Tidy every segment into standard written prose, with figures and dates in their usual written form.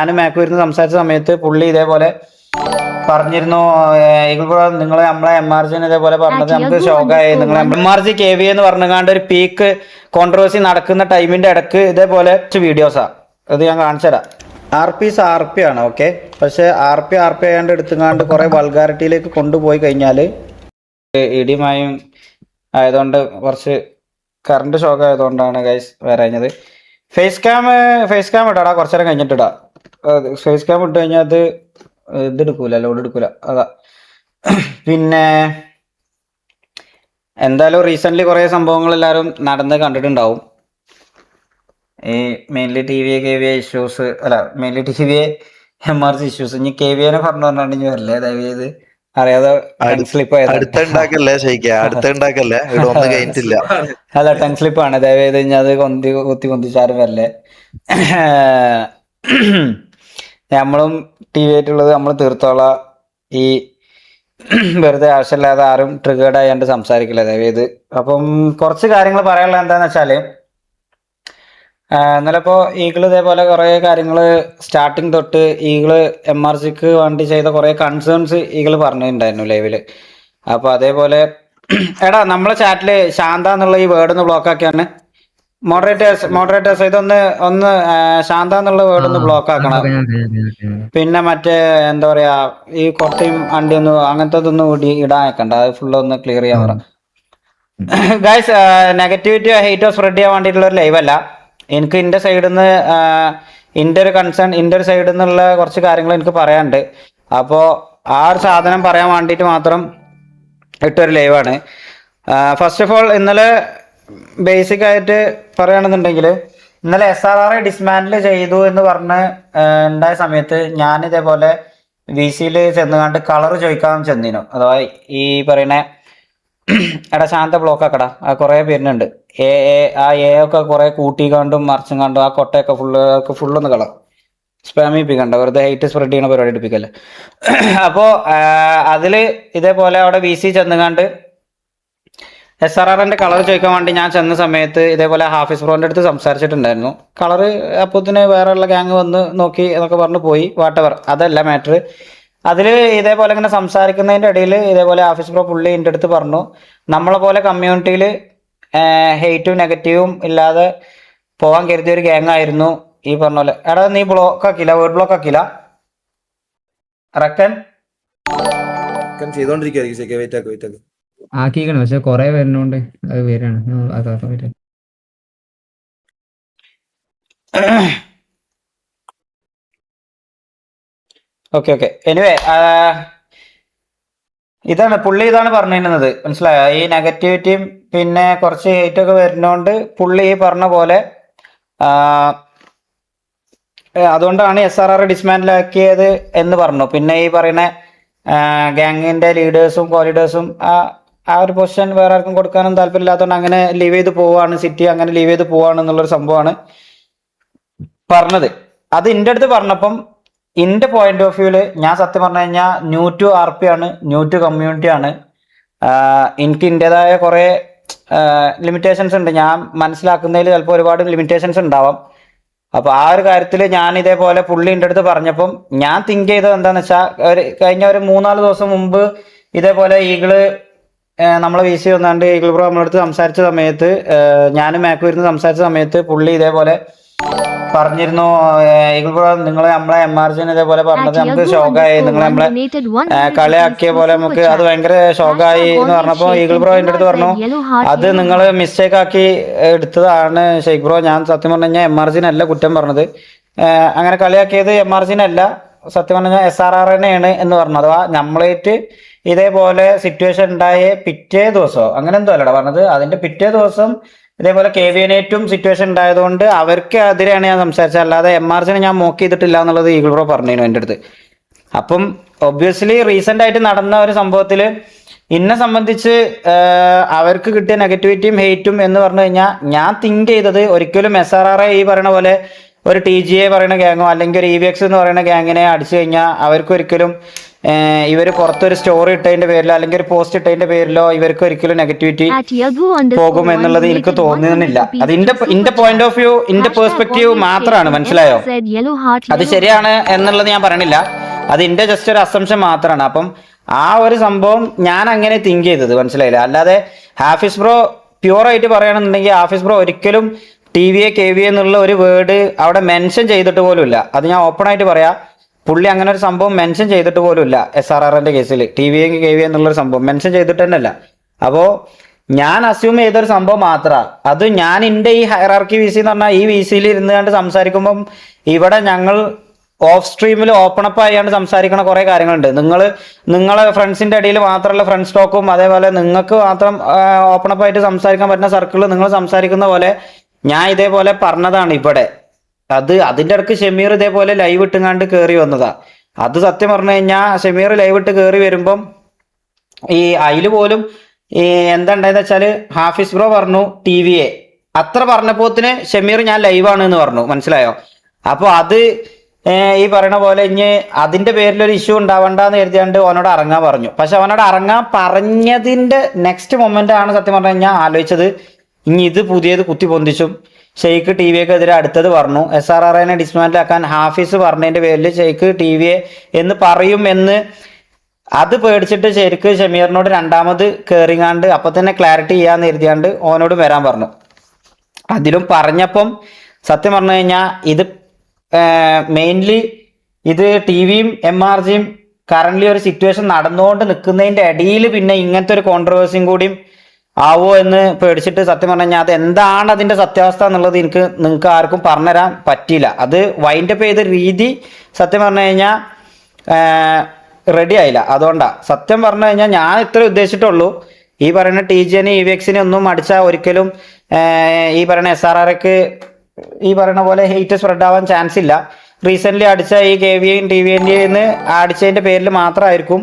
ഞാനും മാക്കും ഇരുന്ന് സംസാരിച്ച സമയത്ത് പുള്ളി ഇതേപോലെ പറഞ്ഞിരുന്നു, ഈഗിൾ ബ്രോ നിങ്ങൾ നമ്മളെ MRG ഇതേപോലെ പറഞ്ഞത് നമുക്ക് ഷോക്കായി. നിങ്ങൾ MRG KV എന്ന് പറഞ്ഞാണ്ട് ഒരു പീക്ക് കോൺട്രവേഴ്സി നടക്കുന്ന ടൈമിന്റെ ഇടക്ക് ഇതേപോലെ വീഡിയോസാ അത് ഞാൻ കാണിച്ചു തരാം. RP ആണ് ഓക്കെ. പക്ഷെ RP ആയാണ്ട് എടുത്തുങ്ങാണ്ട് കുറെ വൾഗാരിറ്റിയിലേക്ക് കൊണ്ടുപോയി കഴിഞ്ഞാൽ ഇടിമായും ആയതുകൊണ്ട് കുറച്ച് കറണ്ട് ഷോക്ക് ആയതുകൊണ്ടാണ് ഗൈസ് വരഞ്ഞത്. ഫേസ് ക്യാം ഇടാടാ, കുറച്ചു നേരം കഴിഞ്ഞിട്ടിടാ. ഫേസ് ക്യാം ഇട്ട് കഴിഞ്ഞാൽ അത് ഇതെടുക്കൂല, ലോഡ് എടുക്കൂല, അതാ. പിന്നെ എന്തായാലും റീസെന്റ് കുറെ സംഭവങ്ങൾ എല്ലാവരും നടന്ന് കണ്ടിട്ടുണ്ടാവും. ഈ മെയിൻലി KVA ഇഷ്യൂസ്, അല്ല മെയിൻലി TVA MRG ഇഷ്യൂസ്. ഇനി KVA പറഞ്ഞുകൊണ്ടാണ് ഇനി വരല്ലേ, ദയവേത് അറിയാതെ സ്ലിപ്പ് ആയത്. അല്ല ടങ് സ്ലിപ്പാണ്, ദയവേത് ഇനി അത് കുത്തിച്ചാരും വരല്ലേ. നമ്മളും TV ആയിട്ടുള്ളത് നമ്മൾ തീർത്തോളാം. ഈ വെറുതെ ആവശ്യമില്ലാതെ ആരും ട്രിഗേർഡ് ആയാണ്ട് സംസാരിക്കില്ല ദയവേത്. അപ്പം കുറച്ച് കാര്യങ്ങൾ പറയാനുള്ളത് എന്താന്ന് വെച്ചാല്, ഇന്നലെ ഇപ്പോൾ ഈഗിൾ ഇതേപോലെ കുറേ കാര്യങ്ങൾ സ്റ്റാർട്ടിങ് തൊട്ട് ഈഗിള് MRGക്ക് വേണ്ടി ചെയ്ത കുറേ കൺസേൺസ് ഈഗിൾ പറഞ്ഞിട്ടുണ്ടായിരുന്നു ലൈവില്. അപ്പോൾ അതേപോലെ എടാ നമ്മളെ ചാറ്റിൽ ശാന്ത എന്നുള്ള ഈ വേർഡ് ഒന്ന് ബ്ലോക്ക് ആക്കിയാണ്. മോഡറേറ്റേഴ്സ് ഒന്ന് ശാന്ത എന്നുള്ള വേർഡ് ഒന്ന് ബ്ലോക്ക് ആക്കണം. പിന്നെ മറ്റേ എന്താ പറയാ, ഈ കൊട്ടയും അണ്ടിയൊന്നും അങ്ങനത്തെ കൂടി ഇടാൻ വെക്കണ്ട, അത് ഫുള്ള് ഒന്ന് ക്ലിയർ ചെയ്യാൻ പറ. ഗൈസ്, നെഗറ്റിവിറ്റി ഹെയ്റ്റോ സ്പ്രെഡ് ചെയ്യാൻ വേണ്ടിയിട്ടുള്ള ഒരു ലൈവ് അല്ല. എനിക്ക് എൻ്റെ സൈഡിൽ നിന്ന് എൻ്റെ ഒരു കൺസേൺ, എൻ്റെ ഒരു സൈഡിൽ നിന്നുള്ള കുറച്ച് കാര്യങ്ങൾ എനിക്ക് പറയാനുണ്ട്. അപ്പോൾ ആ ഒരു സാധനം പറയാൻ വേണ്ടിയിട്ട് മാത്രം ഇട്ടൊരു ലൈവാണ്. ഫസ്റ്റ് ഓഫ് ഓൾ ഇന്നലെ ബേസിക് ആയിട്ട് പറയുകയാണെന്നുണ്ടെങ്കിൽ, ഇന്നലെ SRR ഡിസ്മാൻഡിൽ ചെയ്തു എന്ന് പറഞ്ഞ് ഉണ്ടായ സമയത്ത് ഞാൻ ഇതേപോലെ VCയിൽ ചെന്നുകൊണ്ട് കളർ ചോദിക്കാൻ ചെന്നിനു. അഥവാ ഈ പറയുന്ന എടാ ശാന്ത ബ്ലോക്ക് ആക്കടാ, ആ കുറേ പേരുന്നുണ്ട്. ആ ഒക്കെ കുറെ കൂട്ടിക്കാണ്ടും മറിച്ചും കണ്ടും ആ കൊട്ടയൊക്കെ ഫുള്ളൊന്ന് കളർ സ്പാമിപ്പിക്കണ്ട, വെറുതെ ഹൈറ്റ് സ്പ്രെഡ് ചെയ്യണ പരിപാടി എടുപ്പിക്കല്ലേ. അപ്പോൾ അതിൽ ഇതേപോലെ അവിടെ VC ചെന്നുകാണ്ട് SRRന്റെ കളർ ചോദിക്കാൻ വേണ്ടി ഞാൻ ചെന്ന സമയത്ത് ഇതേപോലെ ഹാഫിസ് ബ്രോന്റെ അടുത്ത് സംസാരിച്ചിട്ടുണ്ടായിരുന്നു. കളർ അപ്പത്തിന് വേറെ ഉള്ള ഗ്യാങ് വന്ന് നോക്കി എന്നൊക്കെ പറഞ്ഞു പോയി, വാട്ടവർ, അതല്ല മാറ്റർ. അതിൽ ഇതേപോലെ ഇങ്ങനെ സംസാരിക്കുന്നതിൻ്റെ ഇടയിൽ ഇതേപോലെ ഹാഫിസ് ബ്രോ പുള്ളി എൻ്റെ അടുത്ത് പറഞ്ഞു, നമ്മളെ പോലെ കമ്മ്യൂണിറ്റിയിൽ ഹെയ്റ്റും നെഗറ്റീവും ഇല്ലാതെ പോകാൻ കരുതിയ ഒരു ഗ്യാങ് ആയിരുന്നു ഈ പറഞ്ഞ പോലെ. എടാ നീ ബ്ലോക്ക് ആക്കില്ല, വേർഡ് ബ്ലോക്ക് ആക്കില്ല റക്കൻ ചെയ്തോണ്ടിരിക്കും ആക്കിക്കണം. പക്ഷെ കൊറേ വരുന്നോണ്ട് അത് വരാണ്. ഓക്കെ എനിവേ, ഇതാണ് പറഞ്ഞിരുന്നത്, മനസ്സിലായോ? ഈ നെഗറ്റിവിറ്റിയും പിന്നെ കുറച്ച് ഹെയ്റ്റ് ഒക്കെ വരുന്നോണ്ട് പുള്ളി ഈ പറഞ്ഞ പോലെ അതുകൊണ്ടാണ് SRR ഡിസ്മാൻഡിലാക്കിയത് എന്ന് പറഞ്ഞു. പിന്നെ ഈ പറയുന്ന ഗ്യാങ്ങിന്റെ ലീഡേഴ്സും കോലീഡേഴ്സും ആ ഒരു പൊസിഷൻ വേറെ ആർക്കും കൊടുക്കാനും താല്പര്യമില്ലാത്തതുകൊണ്ട് അങ്ങനെ ലീവ് ചെയ്ത് പോവാണ്, സിറ്റി അങ്ങനെ ലീവ് ചെയ്ത് പോവാണ് എന്നുള്ളൊരു സംഭവമാണ് പറഞ്ഞത്. അത് എൻ്റെ അടുത്ത് പറഞ്ഞപ്പം എൻ്റെ പോയിന്റ് ഓഫ് വ്യൂല് ഞാൻ സത്യം പറഞ്ഞു കഴിഞ്ഞാൽ ന്യൂ ടു RP ആണ്, ന്യൂ ടു കമ്മ്യൂണിറ്റി ആണ്. എനിക്ക് എൻ്റെതായ കുറേ ലിമിറ്റേഷൻസ് ഉണ്ട്. ഞാൻ മനസ്സിലാക്കുന്നതിൽ ചിലപ്പോൾ ഒരുപാട് ലിമിറ്റേഷൻസ് ഉണ്ടാവാം. അപ്പോൾ ആ ഒരു കാര്യത്തിൽ ഞാൻ ഇതേപോലെ പുള്ളി എൻ്റെ അടുത്ത് പറഞ്ഞപ്പം ഞാൻ തിങ്ക് ചെയ്തത് എന്താണെന്ന് വെച്ചാൽ, കഴിഞ്ഞ ഒരു 3-4 ദിവസം മുമ്പ് ഇതേപോലെ ഈഗിള് നമ്മളെ VC വന്നാണ്ട് ഈഗിൾ ബ്രോ നമ്മളെ അടുത്ത് സംസാരിച്ച സമയത്ത്, ഞാനും മാക്കും ഇരുന്ന് സംസാരിച്ച സമയത്ത് പുള്ളി ഇതേപോലെ പറഞ്ഞിരുന്നു, ഈഗിൾ ബ്രോ നിങ്ങൾ നമ്മളെ MRG ഇതേപോലെ പറഞ്ഞത് നമുക്ക് ഷോക്കായി, നിങ്ങൾ നമ്മളെ കളിയാക്കിയ പോലെ നമുക്ക് അത് ഭയങ്കര ഷോക്കായി എന്ന് പറഞ്ഞപ്പോൾ ഈഗിൾ ബ്രോ എൻ്റെ അടുത്ത് പറഞ്ഞു, അത് നിങ്ങൾ മിസ്റ്റേക്ക് ആക്കി എടുത്തതാണ് ഷെയ്ഖ് ബ്രോ. ഞാൻ സത്യം പറഞ്ഞു കഴിഞ്ഞാൽ MRG കുറ്റം പറഞ്ഞത്, അങ്ങനെ കളിയാക്കിയത് MRG സത്യം പറഞ്ഞാൽ SRRനെയാണ് എന്ന് പറഞ്ഞു. അഥവാ നമ്മളേറ്റ് ഇതേപോലെ സിറ്റുവേഷൻ ഉണ്ടായ പിറ്റേ ദിവസമോ അങ്ങനെ എന്തോ അല്ലടാ പറഞ്ഞത്, അതിന്റെ പിറ്റേ ദിവസം ഇതേപോലെ KVNേറ്റും സിറ്റുവേഷൻ ഉണ്ടായതുകൊണ്ട് അവർക്ക് എതിരെയാണ് ഞാൻ സംസാരിച്ചത്, അല്ലാതെ MRG ഞാൻ മോക്ക് ചെയ്തിട്ടില്ല എന്നുള്ളത് ഈഗിൾ ബ്രോ പറഞ്ഞിരുന്നു എൻ്റെ അടുത്ത്. അപ്പം ഒബ്വിയസ്ലി റീസെന്റ് ആയിട്ട് നടന്ന ഒരു സംഭവത്തിൽ എന്നെ സംബന്ധിച്ച് അവർക്ക് കിട്ടിയ നെഗറ്റിവിറ്റിയും ഹെയ്റ്റും എന്ന് പറഞ്ഞു കഴിഞ്ഞാൽ, ഞാൻ തിങ്ക് ചെയ്തത് ഒരിക്കലും SRR ഈ പറയുന്ന പോലെ ഒരു TGA പറയുന്ന ഗ്യാങ്ങോ അല്ലെങ്കിൽ ഒരു EVX എന്ന് പറയുന്ന ഗ്യാങ്ങിനെ അടിച്ചു കഴിഞ്ഞാൽ അവർക്ക് ഒരിക്കലും ഇവർ പുറത്തൊരു സ്റ്റോറി ഇട്ടതിന്റെ പേരിലോ അല്ലെങ്കിൽ ഒരു പോസ്റ്റ് ഇട്ടതിന്റെ പേരിലോ ഇവർക്ക് ഒരിക്കലും നെഗറ്റിവിറ്റി പോകും എന്നുള്ളത് എനിക്ക് തോന്നുന്നില്ല. അത് ഇന്റെ പോയിന്റ് ഓഫ് വ്യൂ, ഇന്റെ പെർസ്പെക്റ്റീവ് മാത്രമാണ്, മനസ്സിലായോ? അത് ശരിയാണ് എന്നുള്ളത് ഞാൻ പറയണില്ല, അത് ഇന്റെ ജസ്റ്റ് ഒരു അസംഷൻ മാത്രമാണ്. അപ്പം ആ ഒരു സംഭവം ഞാൻ അങ്ങനെ തിങ്ക് ചെയ്തത്, മനസ്സിലായില്ല. അല്ലാതെ ഹാഫിസ് ബ്രോ പ്യൂറായിട്ട് പറയുകയാണെന്നുണ്ടെങ്കിൽ ഹാഫിസ് ബ്രോ ഒരിക്കലും TVA KVA എന്നുള്ള ഒരു വേർഡ് അവിടെ മെൻഷൻ ചെയ്തിട്ട് പോലും ഇല്ല. അത് ഞാൻ ഓപ്പൺ ആയിട്ട് പറയാം, പുള്ളി അങ്ങനെ ഒരു സംഭവം മെൻഷൻ ചെയ്തിട്ട് പോലും ഇല്ല. SRRന്റെ കേസിൽ TVA KVA എന്നുള്ളൊരു സംഭവം മെൻഷൻ ചെയ്തിട്ട് തന്നെ അല്ല. അപ്പോൾ ഞാൻ അസ്യൂം ചെയ്തൊരു സംഭവം മാത്രമാണ് അത്. ഞാൻ എൻ്റെ ഈ ഹയറാർക്കി VC എന്ന് പറഞ്ഞാൽ ഈ VCയിൽ ഇരുന്ന് കണ്ട് സംസാരിക്കുമ്പം ഇവിടെ ഞങ്ങൾ ഓഫ് സ്ട്രീമിൽ ഓപ്പൺ അപ്പ് ആയാണ് സംസാരിക്കണ കുറേ കാര്യങ്ങളുണ്ട്. നിങ്ങളെ ഫ്രണ്ട്സിന്റെ ഇടയിൽ മാത്രമല്ല ഫ്രണ്ട്സ് ടോക്കും, അതേപോലെ നിങ്ങൾക്ക് മാത്രം ഓപ്പൺ അപ്പ് ആയിട്ട് സംസാരിക്കാൻ പറ്റുന്ന സർക്കിളിൽ നിങ്ങൾ സംസാരിക്കുന്ന പോലെ ഞാൻ ഇതേപോലെ പറഞ്ഞതാണ് ഇവിടെ. അതിന്റെ ഇടയ്ക്ക് ഷമീർ ഇതേപോലെ ലൈവ് ഇട്ടുങ്ങാണ്ട് കയറി വന്നതാ. അത് സത്യം പറഞ്ഞു കഴിഞ്ഞാൽ ഷമീർ ലൈവ് ഇട്ട് കയറി വരുമ്പം ഈ അതിൽ പോലും ഈ എന്താ ഉണ്ടായെന്ന് വെച്ചാല് ഹാഫിസ് ബ്രോ പറഞ്ഞു TVA, അത്ര പറഞ്ഞപ്പോത്തിന് ഷമീർ ഞാൻ ലൈവാണ് എന്ന് പറഞ്ഞു, മനസ്സിലായോ? അപ്പൊ അത് ഈ പറയണ പോലെ ഇനി അതിന്റെ പേരിലൊരു ഇഷ്യൂ ഉണ്ടാവണ്ടെന്ന് കരുതിയാണ്ട് അവനോട് ഇറങ്ങാൻ പറഞ്ഞു. പക്ഷെ അവനോട് ഇറങ്ങാൻ പറഞ്ഞതിന്റെ നെക്സ്റ്റ് മൊമെന്റ് ആണ് സത്യം പറഞ്ഞു കഴിഞ്ഞാൽ ആലോചിച്ചത്, ഇനി ഇത് പുതിയത് കുത്തി പൊന്തിച്ചും ഷെയ്ഖ് TVAക്കെതിരെ അടുത്തത് പറഞ്ഞു. SRRനെ ഡിസ്മാൻഡിലാക്കാൻ ഹാഫിസ് പറഞ്ഞതിന്റെ പേരിൽ ഷെയ്ഖ് TVA എന്ന് പറയും എന്ന് അത് പേടിച്ചിട്ട് ശരിക്ക് ഷമീറിനോട് രണ്ടാമത് കയറിങ്ങാണ്ട് അപ്പൊ തന്നെ ക്ലാരിറ്റി ചെയ്യാന്ന് കരുതിയാണ്ട് ഓനോട് വരാൻ പറഞ്ഞു. അതിലും പറഞ്ഞപ്പം സത്യം പറഞ്ഞു കഴിഞ്ഞാൽ ഇത് മെയിൻലി ഇത് TVയും MRGയും കറന്റ് ഒരു സിറ്റുവേഷൻ നടന്നുകൊണ്ട് നിൽക്കുന്നതിന്റെ ഇടയിൽ പിന്നെ ഇങ്ങനത്തെ ഒരു കോൺട്രവേഴ്സിയും കൂടിയും ആവോ എന്ന് പേടിച്ചിട്ട് സത്യം പറഞ്ഞു കഴിഞ്ഞാൽ അത് എന്താണ് അതിന്റെ സത്യാവസ്ഥ എന്നുള്ളത് നിങ്ങൾക്ക് ആർക്കും പറഞ്ഞുതരാൻ പറ്റിയില്ല. അത് വൈൻഡപ്പ് ചെയ്ത രീതി സത്യം പറഞ്ഞു കഴിഞ്ഞാൽ റെഡി ആയില്ല. അതുകൊണ്ടാണ് സത്യം പറഞ്ഞു കഴിഞ്ഞാൽ ഞാൻ ഇത്ര ഉദ്ദേശിച്ചിട്ടുള്ളൂ. ഈ പറയുന്ന TGനെ EVXനെ ഒന്നും അടിച്ചാൽ ഒരിക്കലും ഈ പറയുന്ന SRRക്ക് ഈ പറയുന്ന പോലെ ഹെയ്റ്റ് സ്പ്രെഡ് ആവാൻ ചാൻസ് ഇല്ല. റീസെന്റ് അടിച്ച ഈ KVAയും TVAന്റെയും അടിച്ചതിന്റെ പേരിൽ മാത്രമായിരിക്കും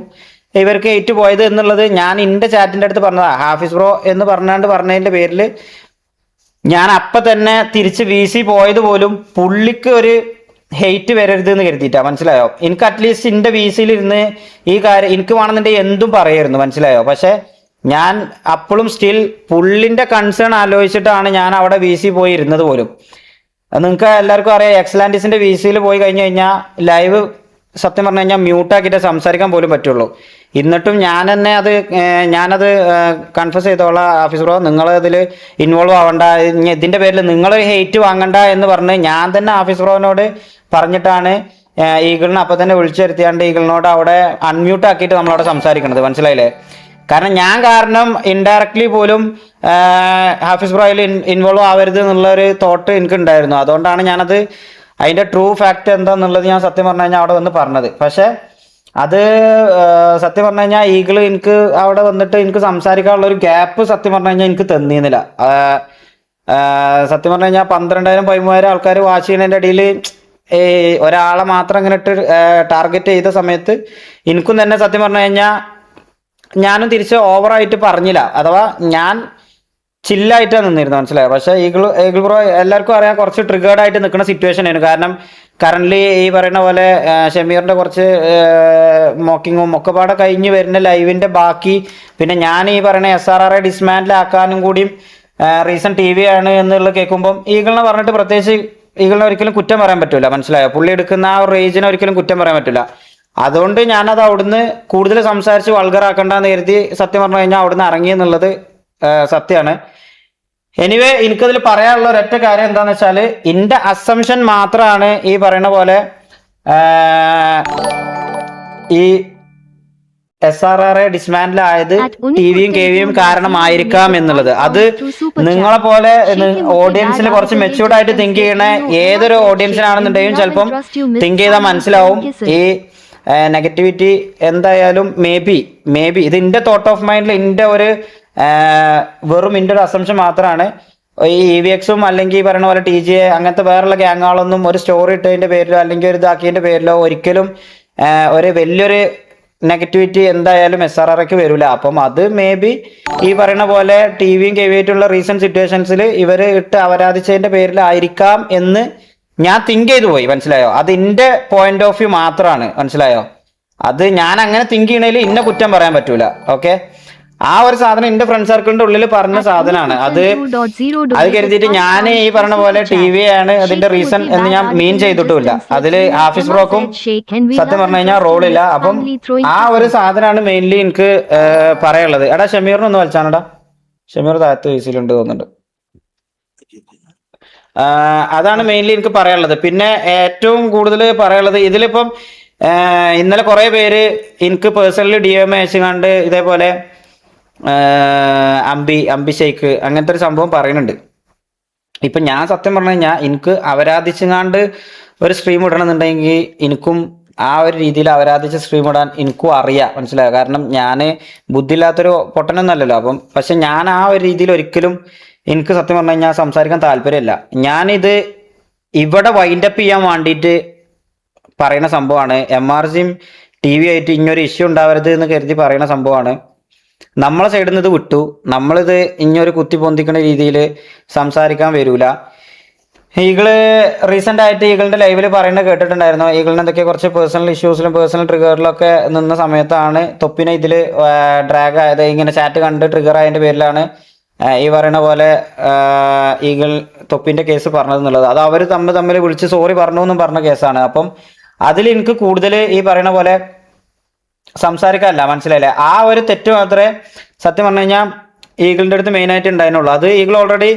ഇവർക്ക് ഹെയ്റ്റ് പോയത് എന്നുള്ളത് ഞാൻ എൻ്റെ ചാറ്റിന്റെ അടുത്ത് പറഞ്ഞതാ. ഹാഫിസ് ബ്രോ എന്ന് പറഞ്ഞതിന്റെ പേരിൽ ഞാൻ അപ്പം തന്നെ തിരിച്ച് VC പോയത് പോലും പുള്ളിക്ക് ഒരു ഹെയ്റ്റ് വരരുത് എന്ന് കരുതിയിട്ടാ, മനസ്സിലായോ? എനിക്ക് അറ്റ്ലീസ്റ്റ് എൻ്റെ VCയിൽ ഇരുന്ന് ഈ കാര്യം എനിക്ക് വേണമെന്നുണ്ടെങ്കിൽ എന്തും പറയായിരുന്നു, മനസ്സിലായോ? പക്ഷെ ഞാൻ അപ്പോഴും സ്റ്റിൽ പുള്ളിന്റെ കൺസേൺ ആലോചിച്ചിട്ടാണ് ഞാൻ അവിടെ VC പോയി ഇരുന്നത് പോലും. നിങ്ങൾക്ക് എല്ലാവർക്കും അറിയാം, എക്സലാൻറ്റിസിന്റെ VCയിൽ പോയി കഴിഞ്ഞു കഴിഞ്ഞാൽ ലൈവ് സത്യം പറഞ്ഞു കഴിഞ്ഞാൽ മ്യൂട്ടാക്കിയിട്ട് സംസാരിക്കാൻ പോലും പറ്റുള്ളൂ. എന്നിട്ടും ഞാനത് കൺഫസ് ചെയ്തോളാം ഹാഫിസ് ബ്രോ, നിങ്ങൾ ഇതിൽ ഇൻവോൾവ് ആവണ്ട, ഇതിന്റെ പേരിൽ നിങ്ങൾ ഹെയ്റ്റ് വാങ്ങണ്ട എന്ന് പറഞ്ഞ് ഞാൻ തന്നെ ഹാഫിസ് ബ്രോനോട് പറഞ്ഞിട്ടാണ് ഈഗിളിനെ അപ്പം തന്നെ വിളിച്ചു വരുത്തിയാണ്ട് ഈഗിളിനോട് അവിടെ അൺമ്യൂട്ട് ആക്കിയിട്ട് നമ്മളവിടെ സംസാരിക്കണത്, മനസ്സിലായില്ലേ? കാരണം ഞാൻ കാരണം ഇൻഡയറക്ട്ലി പോലും ഹാഫിസ് ബ്രോയിൽ ഇൻവോൾവ് ആവരുത് എന്നുള്ളൊരു തോട്ട് എനിക്ക് ഉണ്ടായിരുന്നു. അതുകൊണ്ടാണ് ഞാനത് അതിന്റെ ട്രൂ ഫാക്ട് എന്താന്നുള്ളത് ഞാൻ സത്യം പറഞ്ഞു കഴിഞ്ഞാൽ അവിടെ വന്ന് പറഞ്ഞത്. പക്ഷെ അത് സത്യം പറഞ്ഞു കഴിഞ്ഞാൽ ഈഗിള് എനിക്ക് അവിടെ വന്നിട്ട് എനിക്ക് സംസാരിക്കാനുള്ള ഒരു ഗ്യാപ്പ് സത്യം പറഞ്ഞു കഴിഞ്ഞാൽ എനിക്ക് തന്നിരുന്നില്ല. സത്യം പറഞ്ഞു കഴിഞ്ഞാൽ 12,000-13,000 ആൾക്കാർ വാച്ച് ചെയ്യുന്നതിന്റെ ഇടയിൽ ഒരാളെ മാത്രം ഇങ്ങനെ ഇട്ട് ടാർഗറ്റ് ചെയ്ത സമയത്ത് എനിക്കും തന്നെ സത്യം പറഞ്ഞു കഴിഞ്ഞാൽ ഞാനും തിരിച്ച് ഓവറായിട്ട് പറഞ്ഞില്ല, അഥവാ ഞാൻ ചില്ലായിട്ടാണ് നിന്നിരുന്നത്, മനസ്സിലായോ? പക്ഷെ ഈഗിൾ ബ്രോ എല്ലാവർക്കും അറിയാം കുറച്ച് ട്രിഗേർഡ് ആയിട്ട് നിൽക്കുന്ന സിറ്റുവേഷൻ ആണ്. കാരണം കറന്റ് ഈ പറയുന്ന പോലെ ഷമീറിന്റെ കുറച്ച് മോക്കിങ്ങും ഒക്കെ പാടെ കഴിഞ്ഞ് വരുന്ന ലൈവിന്റെ ബാക്കി, പിന്നെ ഞാൻ ഈ പറയുന്ന SRRയെ ഡിസ്മാൻഡിലാക്കാനും കൂടിയും റീസൺ TV ആണ് എന്നുള്ള കേൾക്കുമ്പം ഈഗിളിനെ പറഞ്ഞിട്ട് പ്രത്യേകിച്ച് ഈഗിളിനെ ഒരിക്കലും കുറ്റം പറയാൻ പറ്റില്ല, മനസ്സിലായോ? പുള്ളി എടുക്കുന്ന ആ ഒരു റേജിനെ ഒരിക്കലും കുറ്റം പറയാൻ പറ്റില്ല. അതുകൊണ്ട് ഞാനത് അവിടുന്ന് കൂടുതൽ സംസാരിച്ച് വൾഗറാക്കണ്ടെന്ന് കരുതി സത്യം പറഞ്ഞു കഴിഞ്ഞാൽ അവിടുന്ന് ഇറങ്ങി എന്നുള്ളത് സത്യമാണ്. എനിവേ എനിക്കതിൽ പറയാനുള്ള ഒരൊറ്റ കാര്യം എന്താന്ന് വെച്ചാൽ എന്റെ അസംഷൻ മാത്രമാണ് ഈ പറയുന്ന പോലെ ഈ SRRയെ ഡിസ്മാൻഡിൽ ആയത് TVയും KVയും കാരണമായിരിക്കാം എന്നുള്ളത്. അത് നിങ്ങളെ പോലെ ഓഡിയൻസിന് കുറച്ച് മെച്യൂർഡ് ആയിട്ട് തിങ്ക് ചെയ്യണ ഏതൊരു ഓഡിയൻസിനാണെന്നുണ്ടെങ്കിലും ചിലപ്പം തിങ്ക് ചെയ്താൽ മനസ്സിലാവും ഈ നെഗറ്റിവിറ്റി എന്തായാലും മേ ബി ഇത് എൻ്റെ തോട്ട് ഓഫ് മൈൻഡിൽ എൻ്റെ ഒരു വെറും എൻ്റെ ഒരു അസംഷൻ മാത്രമാണ്. ഈ EVXും അല്ലെങ്കിൽ ഈ പറയുന്ന പോലെ TGA അങ്ങനത്തെ വേറെയുള്ള ഗ്യാങ്ങുകളൊന്നും ഒരു സ്റ്റോറി ഇട്ടതിന്റെ പേരിലോ അല്ലെങ്കിൽ ഒരു ഇതാക്കിയതിന്റെ പേരിലോ ഒരിക്കലും ഒരു വലിയൊരു നെഗറ്റിവിറ്റി എന്തായാലും SRRക്ക് വരില്ല. അപ്പം അത് മേ ബി ഈ പറയുന്ന പോലെ TVയും KVയായിട്ടുള്ള റീസെന്റ് സിറ്റുവേഷൻസിൽ ഇവർ ഇട്ട് അപരാധിച്ചതിന്റെ പേരിലായിരിക്കാം എന്ന് ഞാൻ തിങ്ക് ചെയ്തു പോയി, മനസ്സിലായോ? അത് എൻ്റെ പോയിന്റ് ഓഫ് വ്യൂ മാത്രമാണ്, മനസ്സിലായോ? അത് ഞാൻ അങ്ങനെ തിങ്ക് ചെയ്യണേൽ ഇന്ന കുറ്റം പറയാൻ പറ്റൂല. ഓക്കെ, ആ ഒരു സാധനം എന്റെ ഫ്രണ്ട് സർക്കിളിന്റെ ഉള്ളിൽ പറഞ്ഞ സാധനമാണ്. അത് കരുതിയിട്ട് ഞാൻ ഈ പറഞ്ഞ പോലെ ടി വി ആണ് അതിന്റെ റീസൺ എന്ന് ഞാൻ മീൻ ചെയ്തിട്ടുമില്ല. അതില് ഹാഫിസ് ബ്രോക്കും സത്യം പറഞ്ഞു കഴിഞ്ഞാൽ റോളില്ല. അപ്പം ആ ഒരു സാധനമാണ് മെയിൻലി എനിക്ക് പറയാനുള്ളത്. എടാ ഷമീറിനൊന്ന് വലിച്ചാണെടാ, ഷമീർ താഴത്ത് വയസ്സിലുണ്ട് തോന്നുന്നുണ്ട്. അതാണ് മെയിൻലി എനിക്ക് പറയാനുള്ളത്. പിന്നെ ഏറ്റവും കൂടുതൽ പറയാനുള്ളത് ഇതിലിപ്പം ഇന്നലെ കുറെ പേര് എനിക്ക് പേഴ്സണലി DM അയച്ചുകൊണ്ട് ഇതേപോലെ അമ്പി ഷെയ്ക്ക് അങ്ങനത്തെ ഒരു സംഭവം പറയുന്നുണ്ട്. ഇപ്പൊ ഞാൻ സത്യം പറഞ്ഞു കഴിഞ്ഞാൽ എനിക്ക് അവരാധിച്ചങ്ങാണ്ട് ഒരു സ്ട്രീം ഇടണമെന്നുണ്ടെങ്കിൽ എനിക്കും ആ ഒരു രീതിയിൽ അവരാധിച്ച സ്ട്രീം ഇടാൻ എനിക്കും അറിയാം, മനസ്സിലായോ? കാരണം ഞാൻ ബുദ്ധിയില്ലാത്തൊരു പൊട്ടനൊന്നല്ലല്ലോ. അപ്പം പക്ഷെ ഞാൻ ആ ഒരു രീതിയിൽ ഒരിക്കലും എനിക്ക് സത്യം പറഞ്ഞു കഴിഞ്ഞാൽ സംസാരിക്കാൻ താല്പര്യമില്ല. ഞാനിത് ഇവിടെ വൈൻഡപ്പ് ചെയ്യാൻ വേണ്ടിയിട്ട് പറയുന്ന സംഭവമാണ്. MRCയും TV ആയിട്ട് ഇങ്ങനൊരു ഇഷ്യൂ ഉണ്ടാവരുത് എന്ന് കരുതി പറയുന്ന സംഭവമാണ്. നമ്മളെ സൈഡിൽ നിന്ന് ഇത് വിട്ടു, നമ്മളിത് ഇങ്ങനൊരു കുത്തി പൊന്തിക്കുന്ന രീതിയിൽ സംസാരിക്കാൻ വരൂല. ഈഗിള് റീസെന്റ് ആയിട്ട് ഈഗിളിന്റെ ലൈവിൽ പറയുന്നത് കേട്ടിട്ടുണ്ടായിരുന്നു. ഈഗിളിന് എന്തൊക്കെ കുറച്ച് പേഴ്സണൽ ഇഷ്യൂസിലും പേഴ്സണൽ ട്രിഗറിലൊക്കെ നിന്ന സമയത്താണ് തൊപ്പിനെ ഇതില് ഡ്രാഗ് ആയത്. ഇങ്ങനെ ചാറ്റ് കണ്ട് ട്രിഗർ ആയതിന്റെ പേരിലാണ് ഈ പറയുന്ന പോലെ ഈഗിൾ തൊപ്പിന്റെ കേസ് പറഞ്ഞതെന്നുള്ളത്. അത് അവർ തമ്മിൽ വിളിച്ച് സോറി പറഞ്ഞു എന്നും പറഞ്ഞ കേസാണ്. അപ്പം അതിൽ എനിക്ക് കൂടുതൽ ഈ പറയുന്ന പോലെ സംസാരിക്കാനല്ല, മനസ്സിലായില്ലേ? ആ ഒരു തെറ്റ് മാത്രമേ സത്യം പറഞ്ഞു കഴിഞ്ഞാൽ ഈഗിളിന്റെ അടുത്ത് മെയിൻ ആയിട്ട് ഉണ്ടായിരുന്നുള്ളൂ. അത് ഈഗിൾ ഓൾറെഡി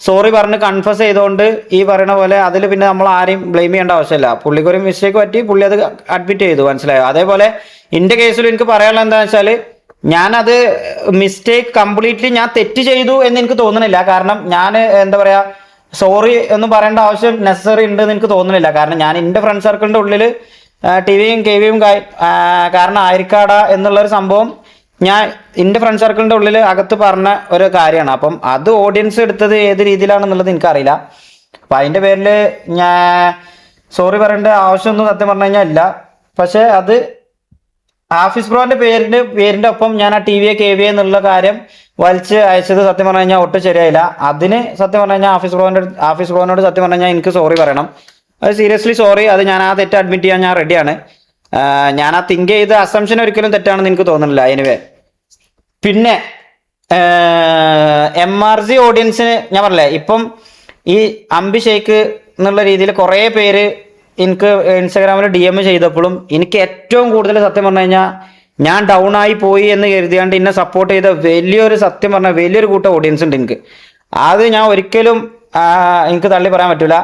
സോറി പറഞ്ഞ് കൺഫസ് ചെയ്തുകൊണ്ട് ഈ പറയുന്ന പോലെ അതിൽ പിന്നെ നമ്മൾ ആരെയും ബ്ലെയിം ചെയ്യേണ്ട ആവശ്യമില്ല. പുള്ളിക്ക് ഒരു മിസ്റ്റേക്ക് പറ്റി, പുള്ളി അത് അഡ്മിറ്റ് ചെയ്തു, മനസ്സിലായോ? അതേപോലെ എൻ്റെ കേസിൽ എനിക്ക് പറയാനുള്ളത് എന്താണെന്ന് വെച്ചാൽ ഞാനത് മിസ്റ്റേക്ക് കംപ്ലീറ്റ്ലി ഞാൻ തെറ്റ് ചെയ്തു എന്ന് എനിക്ക് തോന്നുന്നില്ല. കാരണം ഞാൻ എന്താ പറയാ സോറി ഒന്നും പറയേണ്ട ആവശ്യം നെസസറി ഉണ്ട് എന്ന് എനിക്ക് തോന്നുന്നില്ല. കാരണം ഞാൻ എൻ്റെ ഫ്രണ്ട് സർക്കിളിന്റെ ഉള്ളിൽ TVയും KVയും കാരണം ആയിരിക്കാടാ എന്നുള്ളൊരു സംഭവം ഞാൻ എൻ്റെ ഫ്രണ്ട് സർക്കിളിന്റെ ഉള്ളിൽ അകത്ത് പറഞ്ഞ ഒരു കാര്യമാണ്. അപ്പം അത് ഓഡിയൻസ് എടുത്തത് ഏത് രീതിയിലാണെന്നുള്ളത് എനിക്കറിയില്ല. അപ്പം അതിൻ്റെ പേരിൽ ഞാൻ സോറി പറയേണ്ട ആവശ്യമൊന്നും സത്യം പറഞ്ഞു കഴിഞ്ഞാൽ ഇല്ല. പക്ഷെ അത് ഹാഫിസ് ബ്രോന്റെ പേരിന്റെ ഒപ്പം ഞാൻ ആ TV KV എന്നുള്ള കാര്യം വലിച്ച് അയച്ചത് സത്യം പറഞ്ഞു കഴിഞ്ഞാൽ ഒട്ടും ശരിയായില്ല. അതിന് സത്യം പറഞ്ഞു കഴിഞ്ഞാൽ ഹാഫിസ് ബ്രോനോട് സത്യം പറഞ്ഞു കഴിഞ്ഞാൽ എനിക്ക് സോറി പറയണം. അത് സീരിയസ്ലി സോറി. അത് ഞാൻ ആ തെറ്റ് അഡ്മിറ്റ് ചെയ്യാൻ ഞാൻ റെഡിയാണ്. ഞാൻ ആ തിങ്ക് ചെയ്ത് അസംഷൻ ഒരിക്കലും തെറ്റാണെന്ന് എനിക്ക് തോന്നുന്നില്ല. എനിവേ, പിന്നെ MRC ഓഡിയൻസിന് ഞാൻ പറഞ്ഞില്ലേ, ഇപ്പം ഈ അമ്പി ഷെയ്ക്ക് എന്നുള്ള രീതിയിൽ കുറേ പേര് എനിക്ക് ഇൻസ്റ്റാഗ്രാമിൽ DM ചെയ്തപ്പോഴും എനിക്ക് ഏറ്റവും കൂടുതൽ സത്യം പറഞ്ഞു കഴിഞ്ഞാൽ ഞാൻ ഡൗൺ ആയി പോയി എന്ന് കരുതിയാണ്ട് എന്നെ സപ്പോർട്ട് ചെയ്ത സത്യം പറഞ്ഞാൽ വലിയൊരു കൂട്ടം ഓഡിയൻസ് ഉണ്ട് എനിക്ക്. അത് ഞാൻ ഒരിക്കലും എനിക്ക് തള്ളി പറയാൻ പറ്റില്ല.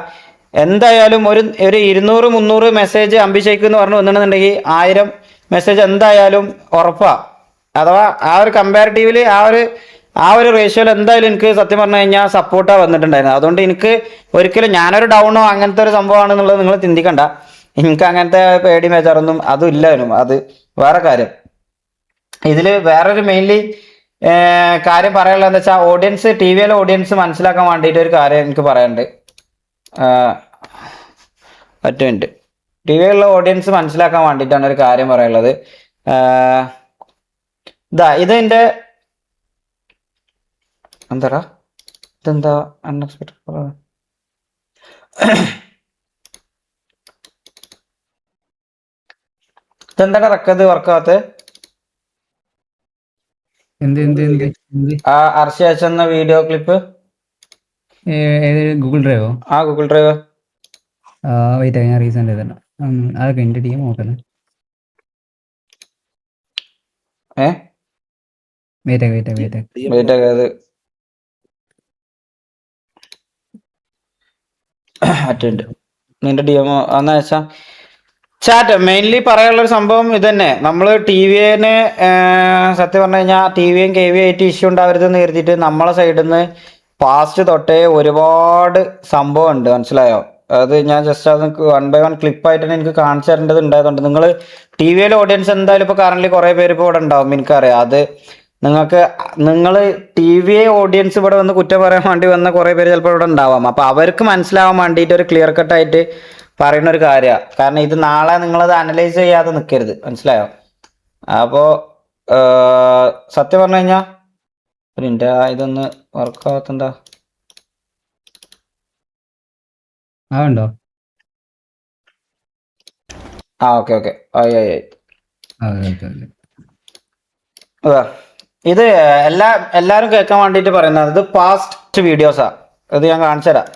എന്തായാലും ഒരു 200-300 മെസ്സേജ് അംബിഷേക്ക് എന്ന് പറഞ്ഞു വന്നിട്ടുണ്ടെങ്കിൽ 1000 മെസ്സേജ് എന്തായാലും ഉറപ്പാ. അഥവാ ആ ഒരു കമ്പാരിറ്റീവില് ആ ഒരു റേഷ്യോയിൽ എന്തായാലും എനിക്ക് സത്യം പറഞ്ഞു കഴിഞ്ഞാൽ സപ്പോർട്ടാണ് വന്നിട്ടുണ്ടായിരുന്നു. അതുകൊണ്ട് എനിക്ക് ഒരിക്കലും ഞാനൊരു ഡൗണോ അങ്ങനത്തെ ഒരു സംഭവമാണെന്നുള്ളത് നിങ്ങൾ ചിന്തിക്കണ്ട. എനിക്ക് അങ്ങനത്തെ പേടി മേച്ചാറൊന്നും അതും ഇല്ലായിരുന്നു. അത് വേറെ കാര്യം. ഇതിൽ വേറൊരു മെയിൻലി കാര്യം പറയാനുള്ളത് എന്താ വെച്ചാൽ ഓഡിയൻസ് TVയിലെ ഓഡിയൻസ് മനസ്സിലാക്കാൻ വേണ്ടിയിട്ട് ഒരു കാര്യം എനിക്ക് പറയാനുണ്ട്. ഒറ്റ മിനിറ്റ്. TVയിലുള്ള ഓഡിയൻസ് മനസ്സിലാക്കാൻ വേണ്ടിയിട്ടാണ് ഒരു കാര്യം പറയാനുള്ളത്. ഇതെന്റെ എന്താടാ ഇതെന്താ അൺഎക്സ്പെക്ടഡ് ഇതെന്താ റെക്കത് വർക്കാകത്ത്? ആ അർഷ അയച്ചെന്ന വീഡിയോ ക്ലിപ്പ് ഗൂഗിൾ ഡ്രൈവോ? ആ ഗൂഗിൾ ഡ്രൈവ്. വെയിറ്റ് ഞാൻ റീസെന്റ് ചെയ്തിട്ടുണ്ട്. അതൊക്കെ എൻ്റെ ടീം നോക്കല്ലേ. വെയിറ്റ് അത് അറ്റൻഡ് നിന്റെ DM എന്ന് വെച്ചാ ചാറ്റ് മെയിൻലി പറയാനുള്ള ഒരു സംഭവം ഇത് തന്നെ. നമ്മൾ TVനെ സത്യം പറഞ്ഞു കഴിഞ്ഞാൽ TVയും KV ആയിട്ട് ഇഷ്യൂ ഉണ്ടാവരുതെന്ന് കരുതിയിട്ട് നമ്മളെ സൈഡിൽ നിന്ന് പാസ്റ്റ് തൊട്ടേ ഒരുപാട് സംഭവം ഉണ്ട്, മനസ്സിലായോ? അത് ഞാൻ ജസ്റ്റ് അത് 1 by 1 ക്ലിപ്പായിട്ട് എനിക്ക് കാണിച്ചു തരേണ്ടത് ഉണ്ടായതുകൊണ്ട് നിങ്ങൾ TVയിലെ ഓഡിയൻസ് എന്തായാലും ഇപ്പോൾ കറന്റ് കുറേ പേര് ഇപ്പോൾ ഇവിടെ ഉണ്ടാവും, എനിക്കറിയാം. അത് നിങ്ങൾ TV ഓഡിയൻസ് ഇവിടെ വന്ന് കുറ്റം പറയാൻ വേണ്ടി വന്ന കുറേ പേര് ചിലപ്പോൾ ഇവിടെ ഉണ്ടാവാം. അപ്പോൾ അവർക്ക് മനസ്സിലാവാൻ വേണ്ടിയിട്ട് ഒരു ക്ലിയർ കട്ടായിട്ട് പറയുന്ന ഒരു കാര്യമാണ്. കാരണം ഇത് നാളെ നിങ്ങളത് അനലൈസ് ചെയ്യാതെ നിൽക്കരുത്, മനസ്സിലായോ? അപ്പോൾ സത്യം പറഞ്ഞു കഴിഞ്ഞാൽ എൻ്റെ ഇതൊന്ന് വർക്കാകത്തുണ്ടോ? ഉണ്ടോ? ഓക്കെ ആയി. അതെ അതെ അതെ. അതാ ഇത് എല്ലാരും കേൾക്കാൻ വേണ്ടിയിട്ട് പറയുന്നത് ഇത് പാസ്റ്റ് വീഡിയോസാ. ഇത് ഞാൻ കാണിച്ചു തരാം.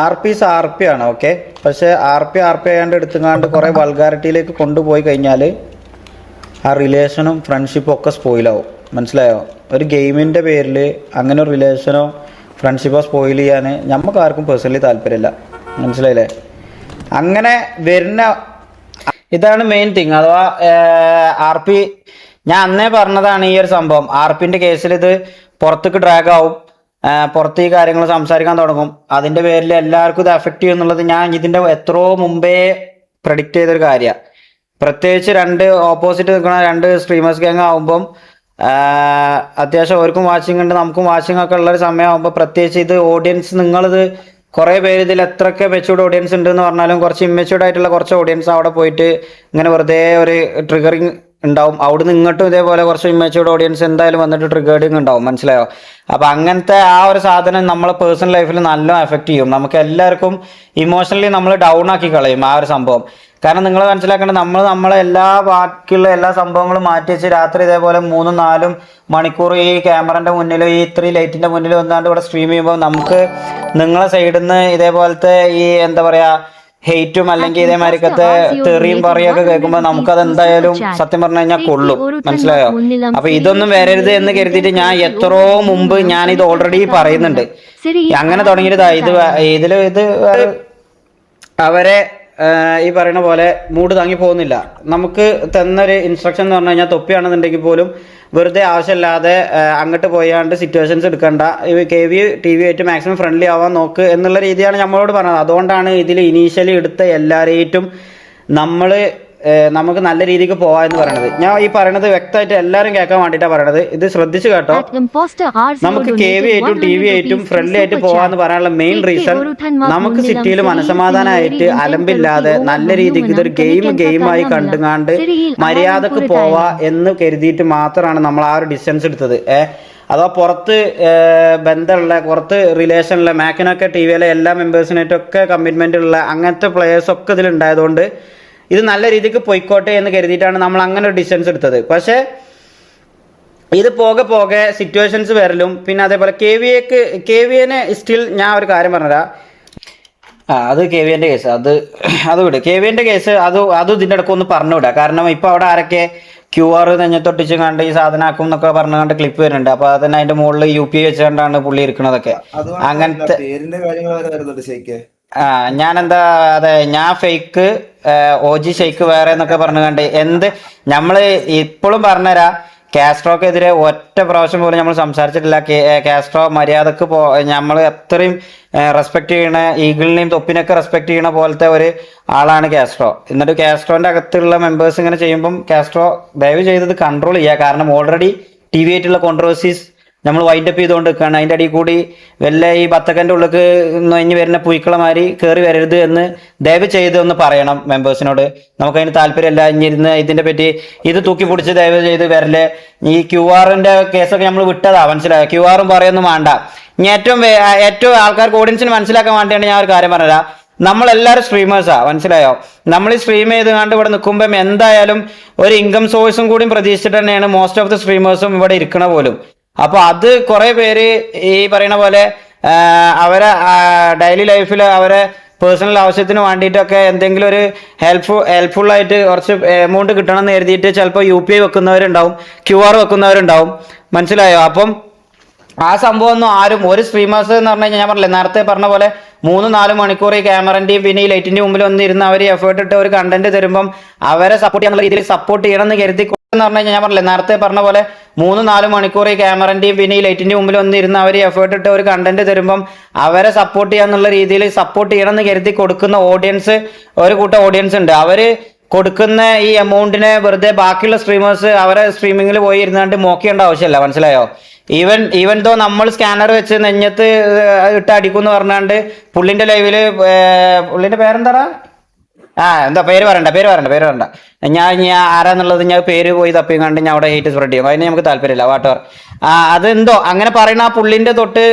ആർ പി ആണ് ഓക്കെ. പക്ഷെ ആർ പി ആയാണ്ട് എടുത്തുങ്ങാണ്ട് കുറെ വൾഗാരിറ്റിയിലേക്ക് കൊണ്ടുപോയി കഴിഞ്ഞാൽ ആ റിലേഷനും ഫ്രണ്ട്ഷിപ്പും ഒക്കെ സ്പോയിലാവും. മനസ്സിലായോ? ഒരു ഗെയിമിൻ്റെ പേരിൽ അങ്ങനെ ഒരു റിലേഷനോ ഫ്രണ്ട്ഷിപ്പോ സ്പോയിൽ ചെയ്യാൻ നമുക്ക് ആർക്കും പേഴ്സണലി താല്പര്യമില്ല. മനസ്സിലായില്ലേ? അങ്ങനെ വരുന്ന ഇതാണ് മെയിൻ തിങ്. അഥവാ ആർ പി ഞാൻ അന്നേ പറഞ്ഞതാണ് ഈ ഒരു സംഭവം. ആർ പിന്റെ കേസിൽ ഇത് പുറത്തേക്ക് ഡ്രാഗ് ആവും, പുറത്ത് ഈ കാര്യങ്ങൾ സംസാരിക്കാൻ തുടങ്ങും. അതിന്റെ പേരിൽ എല്ലാവർക്കും ഇത് എഫക്ട് ചെയ്യും എന്നുള്ളത് ഞാൻ ഇതിന്റെ എത്രയോ മുമ്പേ പ്രഡിക്റ്റ് ചെയ്തൊരു കാര്യമാണ്. പ്രത്യേകിച്ച് രണ്ട് ഓപ്പോസിറ്റ് നിൽക്കുന്ന രണ്ട് സ്ട്രീമേഴ്സ് ഗ്യാങ് ആകുമ്പം അത്യാവശ്യം അവർക്കും വാച്ചിങ് ഉണ്ട്, നമുക്കും വാച്ചിങ് ഒക്കെ ഉള്ളൊരു സമയമാകുമ്പോൾ, പ്രത്യേകിച്ച് ഇത് ഓഡിയൻസ് നിങ്ങളിത് കുറേ പേര് ഇതിൽ എത്രയൊക്കെ മെച്ചൂർഡ് ഓഡിയൻസ് ഉണ്ട് എന്ന് പറഞ്ഞാലും കുറച്ച് ഇമ്മെച്ചൂർഡ് ആയിട്ടുള്ള കുറച്ച് ഓഡിയൻസ് അവിടെ പോയിട്ട് ഇങ്ങനെ വെറുതെ ഒരു ട്രിഗറിങ് ഉണ്ടാവും. അവിടുന്ന് ഇങ്ങോട്ടും ഇതേപോലെ കുറച്ച് ഇമ്മെച്ചൂർഡ് ഓഡിയൻസ് എന്തായാലും വന്നിട്ട് ട്രിഗേർഡിങ് ഉണ്ടാവും. മനസ്സിലായോ? അപ്പം അങ്ങനത്തെ ആ ഒരു സാധനം നമ്മളെ പേഴ്സണൽ ലൈഫിൽ നല്ല എഫക്ട് ചെയ്യും. നമുക്ക് എല്ലാവർക്കും ഇമോഷണലി നമ്മൾ ഡൗൺ ആക്കി കളയും ആ ഒരു സംഭവം. കാരണം നിങ്ങൾ മനസ്സിലാക്കേണ്ടത് നമ്മളെ ബാക്കിയുള്ള എല്ലാ സംഭവങ്ങളും മാറ്റി വെച്ച് രാത്രി ഇതേപോലെ 3-4 മണിക്കൂർ ഈ ക്യാമറന്റെ മുന്നിലും ഈ 3 ലൈറ്റിന്റെ മുന്നിൽ വന്നാണ്ട് ഇവിടെ സ്ട്രീം ചെയ്യുമ്പോൾ നമുക്ക് നിങ്ങളെ സൈഡിൽ നിന്ന് ഇതേപോലത്തെ ഈ എന്താ പറയാ ഹെയ്റ്റും അല്ലെങ്കിൽ ഇതേമാതിരിക്കത്തെ തെറിയും പറയൊക്കെ കേൾക്കുമ്പോൾ നമുക്കത് എന്തായാലും സത്യം പറഞ്ഞു കഴിഞ്ഞാൽ കൊള്ളും. മനസ്സിലായോ? അപ്പൊ ഇതൊന്നും വരരുത് എന്ന് കരുതിയിട്ട് ഞാൻ എത്രയോ മുമ്പ് ഞാൻ ഇത് ഓൾറെഡി പറയുന്നുണ്ട്. അങ്ങനെ തുടങ്ങിയതാ ഇത് അവരെ ഈ പറയുന്ന പോലെ മൂഡ് താങ്ങി പോകുന്നില്ല. നമുക്ക് തന്നൊരു ഇൻസ്ട്രക്ഷൻ എന്ന് പറഞ്ഞു കഴിഞ്ഞാൽ തൊപ്പിയാണെന്നുണ്ടെങ്കിൽ പോലും വെറുതെ ആവശ്യമില്ലാതെ അങ്ങോട്ട് പോയാണ്ട് സിറ്റുവേഷൻസ് എടുക്കണ്ട, KV TV ആയിട്ട് മാക്സിമം ഫ്രണ്ട്ലി ആവാൻ നോക്ക് എന്നുള്ള രീതിയാണ് നമ്മളോട് പറഞ്ഞത്. അതുകൊണ്ടാണ് ഇതിൽ ഇനീഷ്യലി എടുത്ത എല്ലാവരെയും നമുക്ക് നല്ല രീതിക്ക് പോവാ എന്ന് പറയണത്. ഞാൻ ഈ പറയണത് വ്യക്തമായിട്ട് എല്ലാവരും കേൾക്കാൻ വേണ്ടിയിട്ടാണ് പറയണത്. ഇത് ശ്രദ്ധിച്ചു കേട്ടോ. നമുക്ക് KV ആയിട്ടും TV ആയിട്ടും ഫ്രണ്ട്ലി ആയിട്ട് പോവാന്ന് പറയാനുള്ള മെയിൻ റീസൺ നമുക്ക് സിറ്റിയിൽ മനസമാധാനമായിട്ട് അലമ്പില്ലാതെ നല്ല രീതിക്ക് ഇതൊരു ഗെയിമായി കണ്ടുങ്ങാണ്ട് മര്യാദക്ക് പോവാ എന്ന് കരുതിയിട്ട് മാത്രമാണ് നമ്മൾ ആ ഒരു ഡിസ്റ്റൻസ് എടുത്തത്. അഥവാ പുറത്ത് ബന്ധമുള്ള പുറത്ത് റിലേഷനുള്ള മാക്കിനൊക്കെ TVയിലെ എല്ലാ മെമ്പേഴ്സിനായിട്ടൊക്കെ കമ്മിറ്റ്മെന്റ് ഉള്ള അങ്ങനത്തെ പ്ലേയേഴ്സൊക്കെ ഇതിലുണ്ടായതുകൊണ്ട് ഇത് നല്ല രീതിക്ക് പൊയ്ക്കോട്ടെ എന്ന് കരുതിയിട്ടാണ് നമ്മൾ അങ്ങനെ ഒരു ഡിസ്റ്റൻസ് എടുത്തത്. പക്ഷേ ഇത് പോകെ സിറ്റുവേഷൻസ് വരലും പിന്നെ അതേപോലെ KVനെ സ്റ്റിൽ ഞാൻ ഒരു കാര്യം പറഞ്ഞുതരാം. അത് KVന്റെ കേസ് അത് വിട്. KVന്റെ കേസ് അത് ഇതിൻ്റെ ഇടയ്ക്ക് ഒന്ന് പറഞ്ഞുവിടുക. കാരണം ഇപ്പൊ അവിടെ ആരൊക്കെ QR നെഞ്ഞത്തൊട്ടിച്ച് കണ്ട് ഈ സാധനമാക്കും എന്നൊക്കെ പറഞ്ഞുകൊണ്ട് ക്ലിപ്പ് വരുന്നുണ്ട്. അപ്പൊ അതന്നെ അതിന്റെ മുകളിൽ UPI വെച്ചുകൊണ്ടാണ് പുള്ളി ഇരിക്കണതൊക്കെ. അങ്ങനത്തെ ഞാൻ ഫേക്ക് OG ഷെയ്ക്ക് വേറെ എന്നൊക്കെ പറഞ്ഞുകൊണ്ട് നമ്മള് ഇപ്പോഴും പറഞ്ഞുതരാ. കാസ്ട്രോക്കെതിരെ ഒറ്റ പ്രാവശ്യം പോലും നമ്മൾ സംസാരിച്ചിട്ടില്ല. കാസ്ട്രോ മര്യാദക്ക് നമ്മൾ അത്രയും റെസ്പെക്ട് ചെയ്യണ ഈഗിളിനെയും തൊപ്പിനൊക്കെ റെസ്പെക്ട് ചെയ്യണ പോലത്തെ ഒരു ആളാണ് കാസ്ട്രോ. എന്നിട്ട് കാസ്ട്രോന്റെ അകത്തുള്ള മെമ്പേഴ്സ് ഇങ്ങനെ ചെയ്യുമ്പം കാസ്ട്രോ ദയവ് ചെയ്തത് കൺട്രോൾ ചെയ്യുക. കാരണം ഓൾറെഡി TV ആയിട്ടുള്ള കോൺട്രവേഴ്സീസ് നമ്മൾ വൈൻഡപ്പ് ചെയ്തുകൊണ്ട് നിൽക്കുകയാണ്. അതിൻ്റെ അടിയിൽ കൂടി വല്ല ഈ ബത്തക്കൻ്റെ ഉള്ളിലേക്ക് നൊഞ്ഞ് വരുന്ന പുയ്ക്കളമാരി കയറി വരരുത് എന്ന് ദയവ് ചെയ്ത് ഒന്ന് പറയണം മെമ്പേഴ്സിനോട്. നമുക്കതിന് താല്പര്യമില്ല. ഇഞ്ഞിരുന്ന് ഇതിനെ പറ്റി ഇത് തൂക്കി പിടിച്ച് ദയവ് ചെയ്ത് വരല്ലേ. ഈ QR-ന്റെ കേസൊക്കെ നമ്മൾ വിട്ടതാ. മനസ്സിലായോ? QR-ഉം പറയൊന്നും വേണ്ട. ഇനി ഏറ്റവും ആൾക്കാർക്ക് ഓഡിയൻസിന് മനസ്സിലാക്കാൻ വേണ്ടിയാണ് ഞാൻ ഒരു കാര്യം പറഞ്ഞത്. നമ്മളെല്ലാവരും സ്ട്രീമേഴ്സാ. മനസ്സിലായോ? നമ്മൾ ഈ സ്ട്രീം ചെയ്ത് കണ്ട് ഇവിടെ നിൽക്കുമ്പം എന്തായാലും ഒരു ഇൻകം സോഴ്സും കൂടി പ്രതീക്ഷിച്ചിട്ട് തന്നെയാണ് മോസ്റ്റ് ഓഫ് ദി സ്ട്രീമേഴ്സും ഇവിടെ ഇരിക്കണ പോലും. അപ്പൊ അത് കുറെ പേര് ഈ പറയുന്ന പോലെ അവരെ ഡെയിലി ലൈഫിൽ അവരെ പേഴ്സണൽ ആവശ്യത്തിന് വേണ്ടിയിട്ടൊക്കെ എന്തെങ്കിലും ഒരു ഹെൽപ്ഫുൾ ആയിട്ട് കുറച്ച് എമൗണ്ട് കിട്ടണം എന്ന് കരുതിയിട്ട് ചിലപ്പോൾ UPI വെക്കുന്നവരുണ്ടാവും, QR വെക്കുന്നവരുണ്ടാവും. മനസ്സിലായോ? അപ്പം ആ സംഭവം ഒന്നും ആരും ഒരു സ്ട്രീമേഴ്സ് എന്ന് പറഞ്ഞു കഴിഞ്ഞാൽ ഞാൻ പറഞ്ഞില്ലേ നേരത്തെ പറഞ്ഞ പോലെ 3-4 മണിക്കൂർ ഈ ക്യാമറന്റെയും പിന്നെ ഈ ലൈറ്റിന്റെ മുമ്പിൽ വന്നിരുന്ന് അവർ എഫേർട്ട് ഇട്ട് ഒരു കണ്ടന്റ് തരുമ്പം അവരെ സപ്പോർട്ട് ചെയ്യാനുള്ള രീതിയിൽ സപ്പോർട്ട് ചെയ്യണം എന്ന് കരുതി എന്ന് പറഞ്ഞു കഴിഞ്ഞാൽ ഞാൻ പറഞ്ഞില്ലേ നേരത്തെ പറഞ്ഞ പോലെ 3-4 മണിക്കൂർ ഈ ക്യാമറന്റെയും പിന്നെ ഈ ലൈറ്റിന്റെ മുമ്പിൽ വന്നിരുന്ന് അവർ എഫേർട്ട് ഇട്ട് ഒരു കണ്ടന്റ് തരുമ്പം അവരെ സപ്പോർട്ട് ചെയ്യാന്നുള്ള രീതിയിൽ സപ്പോർട്ട് ചെയ്യണം എന്ന് കരുതി കൊടുക്കുന്ന ഓഡിയൻസ് ഒരു കൂട്ടം ഓഡിയൻസ് ഉണ്ട്. അവര് കൊടുക്കുന്ന ഈ എമൗണ്ടിനെ വെറുതെ ബാക്കിയുള്ള സ്ട്രീമേഴ്സ് അവരെ സ്ട്രീമിങ്ങിൽ പോയി ഇരുന്നാണ്ട് മോക്കേണ്ട ആവശ്യമില്ല. മനസ്സിലായോ? ഈവൻ ദോ നമ്മൾ സ്കാനർ വെച്ച് നെഞ്ഞത്ത് ഇട്ട് അടിക്കുമെന്ന് പറഞ്ഞാണ്ട് പുള്ളിന്റെ ലൈവില് പുള്ളിന്റെ പേരെന്താ എന്താ പേര് പറയണ്ട ഞാൻ ആരാന്നുള്ളത് ഞാൻ പേര് പോയി തപ്പി കണ്ട് ഞാൻ അവിടെ ഹേറ്റ് സ്പ്രെഡ് ചെയ്യും. അതിന് നമുക്ക് താല്പര്യമില്ല. വാട്ടവർ അതെന്തോ അങ്ങനെ പറയുന്ന ആ പുള്ളിന്റെ തൊട്ട്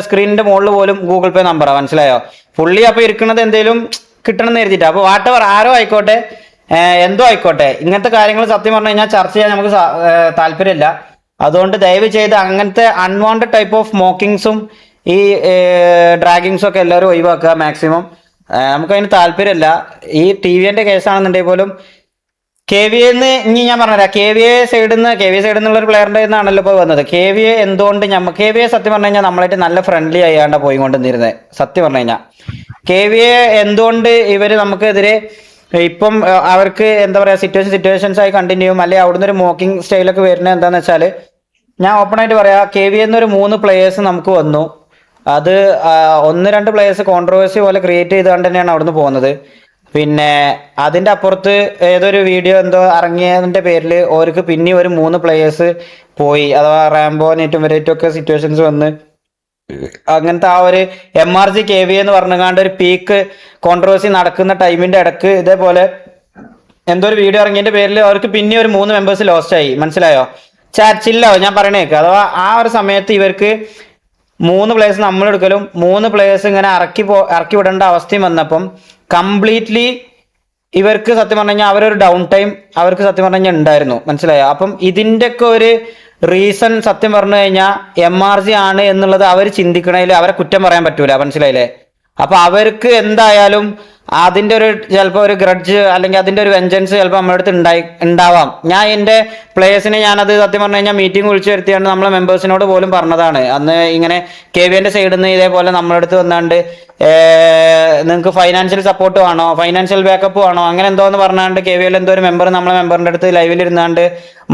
സ്ക്രീനിന്റെ മുകളിൽ പോലും Google Pay നമ്പറാ. മനസ്സിലായോ? പുള്ളി അപ്പൊ ഇരിക്കുന്നത് എന്തേലും കിട്ടണം എന്ന് കരുതിയിട്ടാ. അപ്പൊ വാട്ടവർ ആരോ ആയിക്കോട്ടെ, എന്തോ ആയിക്കോട്ടെ, ഇങ്ങനത്തെ കാര്യങ്ങൾ സത്യം പറഞ്ഞു കഴിഞ്ഞാൽ ചർച്ച ചെയ്യാൻ നമുക്ക് താല്പര്യമില്ല. അതുകൊണ്ട് ദയവ് ചെയ്ത് അങ്ങനത്തെ അൺവാണ്ടഡ് ടൈപ്പ് ഓഫ് മോക്കിങ്സും ഈ ഡ്രാഗിങ്സും ഒക്കെ എല്ലാവരും ഒഴിവാക്കുക മാക്സിമം. നമുക്കതിന് താല്പര്യമില്ല. ഈ ടി വിന്റെ കേസാണെന്നുണ്ടെങ്കിൽ പോലും കെ വി എന്ന് ഇനി ഞാൻ പറഞ്ഞുതരാം. കെ വി എ സൈഡിൽ നിന്നുള്ള ഒരു പ്ലെയറിന്റെ നിന്നാണല്ലോ ഇപ്പോൾ വന്നത്. കെ വി എ എന്തുകൊണ്ട് കെ വി എ സത്യം പറഞ്ഞു കഴിഞ്ഞാൽ നമ്മളായിട്ട് നല്ല ഫ്രണ്ട്ലി ആയാണ്ട പോയിക്കൊണ്ടിരുന്നത്. സത്യം പറഞ്ഞു കഴിഞ്ഞാൽ കെ വി എ എന്തുകൊണ്ട് ഇവര് നമുക്കെതിരെ ഇപ്പം അവർക്ക് എന്താ പറയാ സിറ്റുവേഷൻസ് ആയി കണ്ടിന്യൂ ചെയ്യും, അല്ലെങ്കിൽ അവിടുന്ന് ഒരു മോക്കിംഗ് സ്റ്റൈലൊക്കെ വരുന്നത് എന്താന്ന് വെച്ചാൽ, ഞാൻ ഓപ്പൺ ആയിട്ട് പറയാം, കെ വി എന്നൊരു 3 പ്ലേയേഴ്സ് നമുക്ക് വന്നു. അത് 1-2 പ്ലേയേഴ്സ് കോൺട്രവേഴ്സി പോലെ ക്രിയേറ്റ് ചെയ്തുകൊണ്ട് തന്നെയാണ് അവിടുന്ന് പോകുന്നത്. പിന്നെ അതിന്റെ അപ്പുറത്ത് ഏതൊരു വീഡിയോ എന്തോ ഇറങ്ങിയതിന്റെ പേരിൽ ഓർക്ക് പിന്നെ ഒരു 3 പ്ലേയേഴ്സ് പോയി, അഥവാ റാംബോ നെറ്റും വെറേറ്റും ഒക്കെ സിറ്റുവേഷൻസ് വന്ന് അങ്ങനത്തെ ആ ഒരു MRG KV എന്ന് പറഞ്ഞുകൊണ്ട് ഒരു പീക്ക് കോൺട്രവേഴ്സി നടക്കുന്ന ടൈമിന്റെ ഇടക്ക് ഇതേപോലെ എന്തോ ഒരു വീഡിയോ ഇറങ്ങിയതിന്റെ പേരിൽ അവർക്ക് പിന്നെ ഒരു 3 മെമ്പേഴ്സ് ലോസ്റ്റ് ആയി. മനസ്സിലായോ? ചില്ലാവോ ഞാൻ പറയണേക്ക്. അഥവാ ആ ഒരു സമയത്ത് ഇവർക്ക് 3 പ്ലേയേഴ്സ് നമ്മളെടുക്കലും 3 പ്ലേയേഴ്സ് ഇങ്ങനെ ഇറക്കി വിടേണ്ട അവസ്ഥയും വന്നപ്പം കംപ്ലീറ്റ്ലി ഇവർക്ക് സത്യം പറഞ്ഞു കഴിഞ്ഞാൽ അവരൊരു ഡൗൺ ടൈം അവർക്ക് സത്യം പറഞ്ഞു കഴിഞ്ഞാൽ ഉണ്ടായിരുന്നു. മനസ്സിലായോ? അപ്പം ഇതിന്റെ ഒക്കെ ഒരു റീസൺ സത്യം പറഞ്ഞു കഴിഞ്ഞാൽ MRG ആണ് എന്നുള്ളത് അവർ ചിന്തിക്കണേൽ അവരെ കുറ്റം പറയാൻ പറ്റൂല. മനസ്സിലായില്ലേ? അപ്പൊ അവർക്ക് എന്തായാലും അതിന്റെ ഒരു ചിലപ്പോൾ ഒരു ഗ്രഡ്ജ് അല്ലെങ്കിൽ അതിന്റെ ഒരു വെഞ്ചൻസ് ചിലപ്പോൾ നമ്മുടെ അടുത്ത് ഉണ്ടാവാം. ഞാൻ എന്റെ പ്ലേയേഴ്സിനെ ഞാനത് സത്യം പറഞ്ഞു കഴിഞ്ഞാൽ മീറ്റിംഗ് വിളിച്ചു വരുത്തിയാണ് നമ്മളെ മെമ്പേഴ്സിനോട് പോലും പറഞ്ഞതാണ്. അന്ന് ഇങ്ങനെ KVന്റെ സൈഡിൽ നിന്ന് ഇതേപോലെ നമ്മുടെ അടുത്ത് വന്നാണ്ട് നിങ്ങൾക്ക് ഫൈനാൻഷ്യൽ സപ്പോർട്ട് വേണോ, ഫൈനാൻഷ്യൽ ബാക്കപ്പ് വേണോ, അങ്ങനെ എന്തോന്ന് പറഞ്ഞാണ്ട് KVL എന്തോ ഒരു മെമ്പർ നമ്മളെ മെമ്പറിന്റെ അടുത്ത് ലൈവിൽ ഇരുന്നാണ്ട്